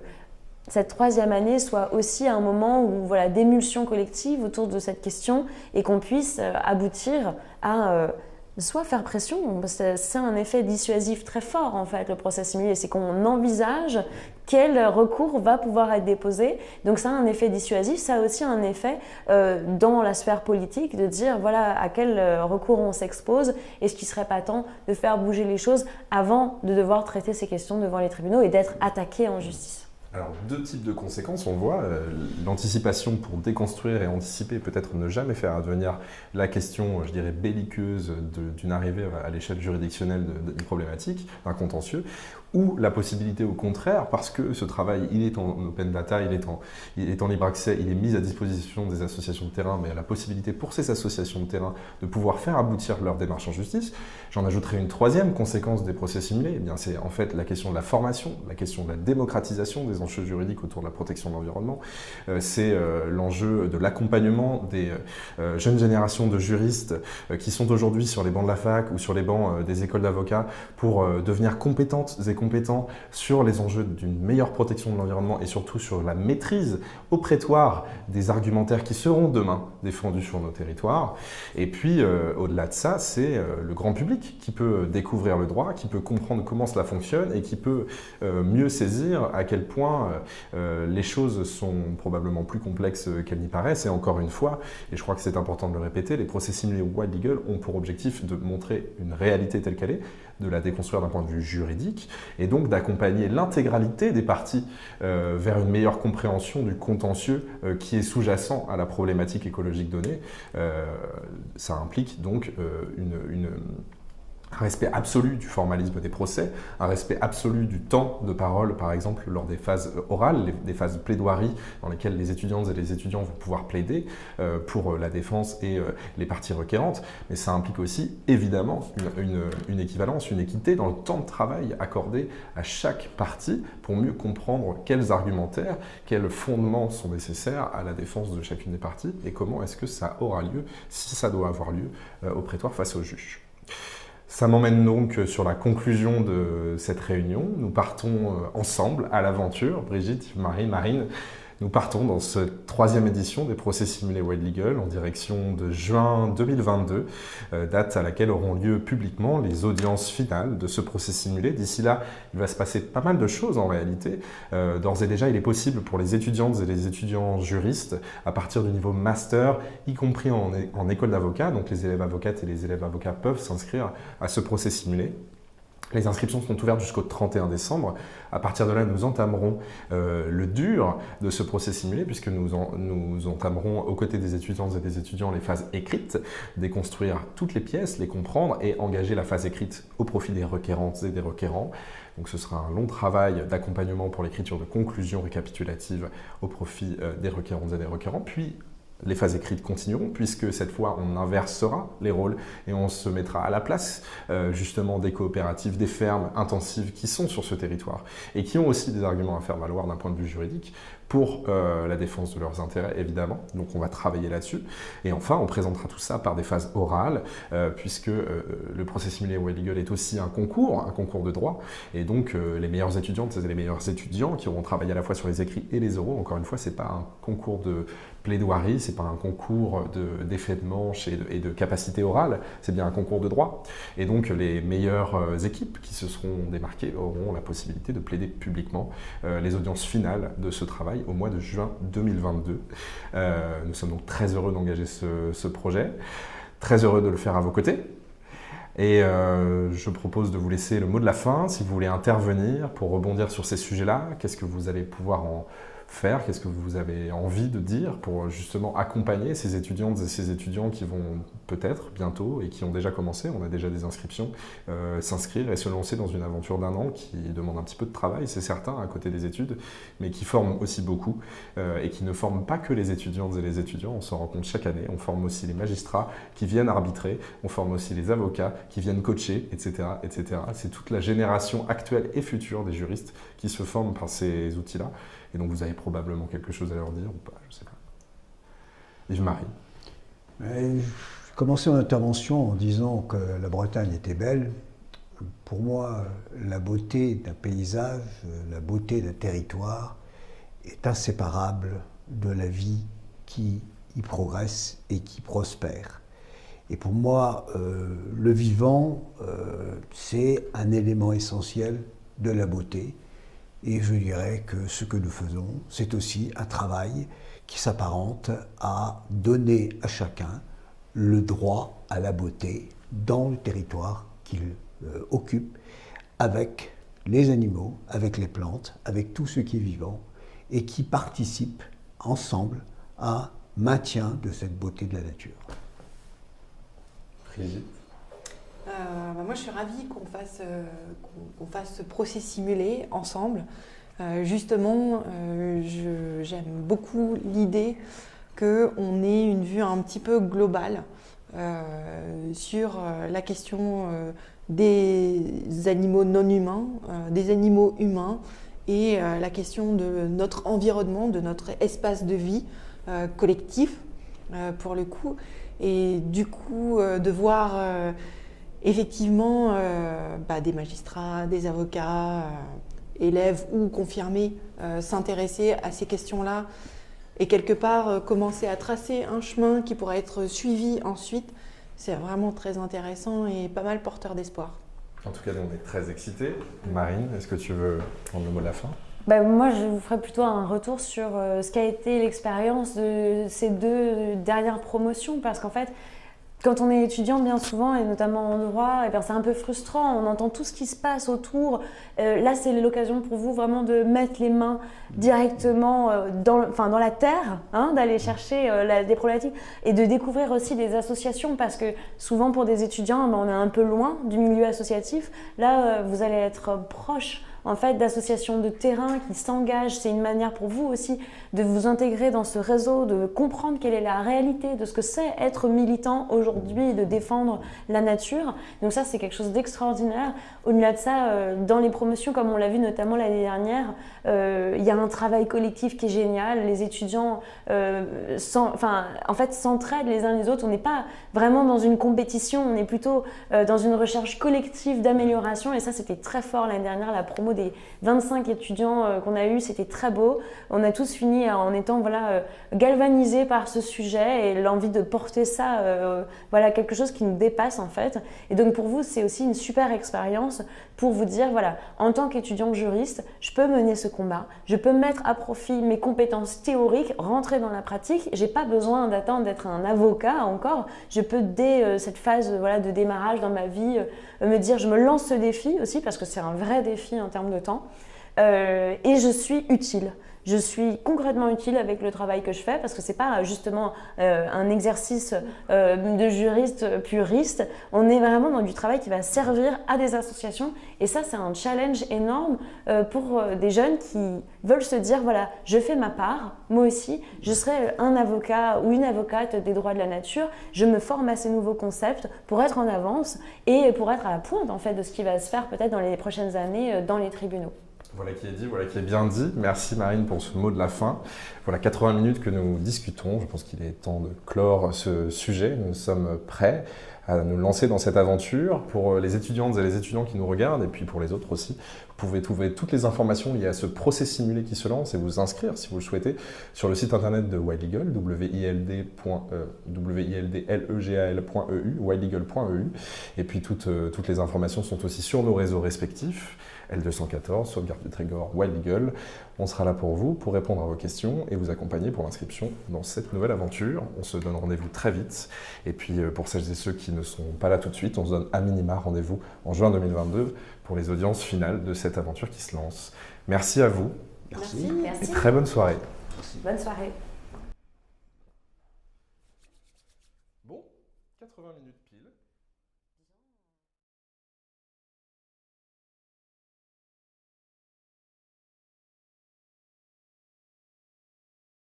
cette 3e année soit aussi un moment où, d'émulsion collective autour de cette question et qu'on puisse aboutir à soit faire pression, parce que c'est un effet dissuasif très fort en fait, le procès simulé, c'est qu'on envisage quel recours va pouvoir être déposé. Donc ça a un effet dissuasif, ça a aussi un effet dans la sphère politique de dire voilà à quel recours on s'expose et ce qui serait pas temps de faire bouger les choses avant de devoir traiter ces questions devant les tribunaux et d'être attaqué en justice. Alors, 2 types de conséquences, on voit, l'anticipation pour déconstruire et anticiper, peut-être ne jamais faire advenir la question, je dirais, belliqueuse d'une arrivée à l'échelle juridictionnelle d'une problématique, d'un contentieux, ou la possibilité au contraire, parce que ce travail, il est en open data, il est en libre accès, il est mis à disposition des associations de terrain, mais la possibilité pour ces associations de terrain de pouvoir faire aboutir leur démarche en justice. J'en ajouterai une 3e conséquence des procès simulés, eh bien c'est en fait la question de la formation, la question de la démocratisation des enjeux juridiques autour de la protection de l'environnement, c'est l'enjeu de l'accompagnement des jeunes générations de juristes qui sont aujourd'hui sur les bancs de la fac ou sur les bancs des écoles d'avocats pour devenir compétentes et compétents sur les enjeux d'une meilleure protection de l'environnement et surtout sur la maîtrise au prétoire des argumentaires qui seront demain défendus sur nos territoires. Et puis, au-delà de ça, c'est le grand public qui peut découvrir le droit, qui peut comprendre comment cela fonctionne et qui peut mieux saisir à quel point les choses sont probablement plus complexes qu'elles n'y paraissent. Et encore une fois, et je crois que c'est important de le répéter, les procès simulés Wild Eagle ont pour objectif de montrer une réalité telle qu'elle est, de la déconstruire d'un point de vue juridique, et donc d'accompagner l'intégralité des parties vers une meilleure compréhension du contentieux qui est sous-jacent à la problématique écologique donnée. Ça implique donc un respect absolu du formalisme des procès, un respect absolu du temps de parole, par exemple, lors des phases orales, des phases de plaidoirie dans lesquelles les étudiantes et les étudiants vont pouvoir plaider pour la défense et les parties requérantes. Mais ça implique aussi, évidemment, une équivalence, une équité dans le temps de travail accordé à chaque partie pour mieux comprendre quels argumentaires, quels fondements sont nécessaires à la défense de chacune des parties et comment est-ce que ça aura lieu, si ça doit avoir lieu, au prétoire face au juge. Ça m'emmène donc sur la conclusion de cette réunion. Nous partons ensemble à l'aventure, Brigitte, Marine. Nous partons dans cette 3e édition des procès simulés Wild Eagle en direction de juin 2022, date à laquelle auront lieu publiquement les audiences finales de ce procès simulé. D'ici là, il va se passer pas mal de choses en réalité. D'ores et déjà, il est possible pour les étudiantes et les étudiants juristes, à partir du niveau master, y compris en école d'avocat, donc les élèves avocates et les élèves avocats peuvent s'inscrire à ce procès simulé. Les inscriptions sont ouvertes jusqu'au 31 décembre. À partir de là, nous entamerons le dur de ce procès simulé, puisque nous entamerons aux côtés des étudiantes et des étudiants les phases écrites, déconstruire toutes les pièces, les comprendre et engager la phase écrite au profit des requérantes et des requérants. Donc ce sera un long travail d'accompagnement pour l'écriture de conclusions récapitulatives au profit des requérantes et des requérants, puis les phases écrites continueront puisque cette fois on inversera les rôles et on se mettra à la place justement des coopératives, des fermes intensives qui sont sur ce territoire et qui ont aussi des arguments à faire valoir d'un point de vue juridique pour la défense de leurs intérêts évidemment, donc on va travailler là-dessus. Et enfin on présentera tout ça par des phases orales puisque le procès simulé Wild Eagle est aussi un concours de droit et donc les meilleures étudiantes et les meilleurs étudiants qui auront travaillé à la fois sur les écrits et les oraux, encore une fois c'est pas un concours de plaidoirie, c'est pas un concours d'effet de manche et de capacité orale, c'est bien un concours de droit. Et donc les meilleures équipes qui se seront démarquées auront la possibilité de plaider publiquement les audiences finales de ce travail travail au mois de juin 2022. Nous sommes donc très heureux d'engager ce projet, très heureux de le faire à vos côtés. Et je propose de vous laisser le mot de la fin, si vous voulez intervenir pour rebondir sur ces sujets-là. Qu'est-ce que vous allez pouvoir en faire? Qu'est-ce que vous avez envie de dire pour justement accompagner ces étudiantes et ces étudiants qui vont peut-être bientôt et qui ont déjà commencé, on a déjà des inscriptions, s'inscrire et se lancer dans une aventure d'un an qui demande un petit peu de travail, c'est certain, à côté des études, mais qui forme aussi beaucoup et qui ne forme pas que les étudiantes et les étudiants, on s'en rend compte chaque année, on forme aussi les magistrats qui viennent arbitrer, on forme aussi les avocats qui viennent coacher, etc. etc. C'est toute la génération actuelle et future des juristes qui se forment par ces outils-là. Et donc vous avez probablement quelque chose à leur dire ou pas, je ne sais pas. Yves-Marie. J'ai commencé mon intervention en disant que la Bretagne était belle. Pour moi, la beauté d'un paysage, la beauté d'un territoire est inséparable de la vie qui y progresse et qui prospère. Et pour moi, le vivant, c'est un élément essentiel de la beauté. Et je dirais que ce que nous faisons, c'est aussi un travail qui s'apparente à donner à chacun le droit à la beauté dans le territoire qu'il occupe, avec les animaux, avec les plantes, avec tout ce qui est vivant, et qui participe ensemble à maintien de cette beauté de la nature. Brigitte. Moi, je suis ravie qu'on fasse ce procès simulé ensemble. Justement, j'aime beaucoup l'idée qu'on ait une vue un petit peu globale sur la question des animaux non humains, des animaux humains et la question de notre environnement, de notre espace de vie collectif, pour le coup. Et du coup, de voir effectivement des magistrats, des avocats, élèves ou confirmés s'intéresser à ces questions-là et quelque part commencer à tracer un chemin qui pourra être suivi ensuite, c'est vraiment très intéressant et pas mal porteur d'espoir. En tout cas, on est très excités. Marine, est-ce que tu veux prendre le mot de la fin ? Moi, je vous ferai plutôt un retour sur ce qu'a été l'expérience de ces 2 dernières promotions, parce qu'en fait, quand on est étudiant, bien souvent, et notamment en droit, c'est un peu frustrant. On entend tout ce qui se passe autour. Là, c'est l'occasion pour vous vraiment de mettre les mains directement dans la terre, d'aller chercher des problématiques et de découvrir aussi des associations, parce que souvent, pour des étudiants, on est un peu loin du milieu associatif. Là, vous allez être proche en fait, d'associations de terrain qui s'engagent. C'est une manière pour vous aussi de vous intégrer dans ce réseau, de comprendre quelle est la réalité de ce que c'est être militant aujourd'hui et de défendre la nature. Donc ça, c'est quelque chose d'extraordinaire. Au-delà de ça, dans les promotions, comme on l'a vu notamment l'année dernière, il y a un travail collectif qui est génial. Les étudiants s'entraident les uns les autres. On n'est pas vraiment dans une compétition, on est plutôt dans une recherche collective d'amélioration. Et ça, c'était très fort l'année dernière, la promo des 25 étudiants qu'on a eu, c'était très beau. On a tous fini en étant galvanisés par ce sujet et l'envie de porter ça, quelque chose qui nous dépasse en fait. Et donc pour vous, c'est aussi une super expérience pour vous dire, en tant qu'étudiant juriste, je peux mener ce combat, je peux mettre à profit mes compétences théoriques, rentrer dans la pratique. J'ai pas besoin d'attendre d'être un avocat encore. Je peux dès cette phase de démarrage dans ma vie me dire, je me lance ce défi aussi parce que c'est un vrai défi en termes de temps et je suis utile. Je suis concrètement utile avec le travail que je fais parce que ce n'est pas justement un exercice de juriste puriste. On est vraiment dans du travail qui va servir à des associations et ça, c'est un challenge énorme pour des jeunes qui veulent se dire, je fais ma part, moi aussi, je serai un avocat ou une avocate des droits de la nature, je me forme à ces nouveaux concepts pour être en avance et pour être à la pointe en fait, de ce qui va se faire peut-être dans les prochaines années dans les tribunaux. Voilà qui est dit, voilà qui est bien dit. Merci Marine pour ce mot de la fin. Voilà 80 minutes que nous discutons. Je pense qu'il est temps de clore ce sujet. Nous sommes prêts à nous lancer dans cette aventure. Pour les étudiantes et les étudiants qui nous regardent, et puis pour les autres aussi, vous pouvez trouver toutes les informations liées à ce procès simulé qui se lance et vous inscrire si vous le souhaitez sur le site internet de Wild Eagle, wildlegal.eu, wildlegal.eu. Et puis toutes les informations sont aussi sur nos réseaux respectifs, L214, Sauvegarde du Trégor, Wild Eagle. On sera là pour vous, pour répondre à vos questions et vous accompagner pour l'inscription dans cette nouvelle aventure. On se donne rendez-vous très vite. Et puis pour celles et ceux qui ne sont pas là tout de suite, on se donne à minima rendez-vous en juin 2022 pour les audiences finales de cette aventure qui se lance. Merci à vous. Merci. Et très bonne soirée. Bonne soirée. Bon, 80 minutes pile.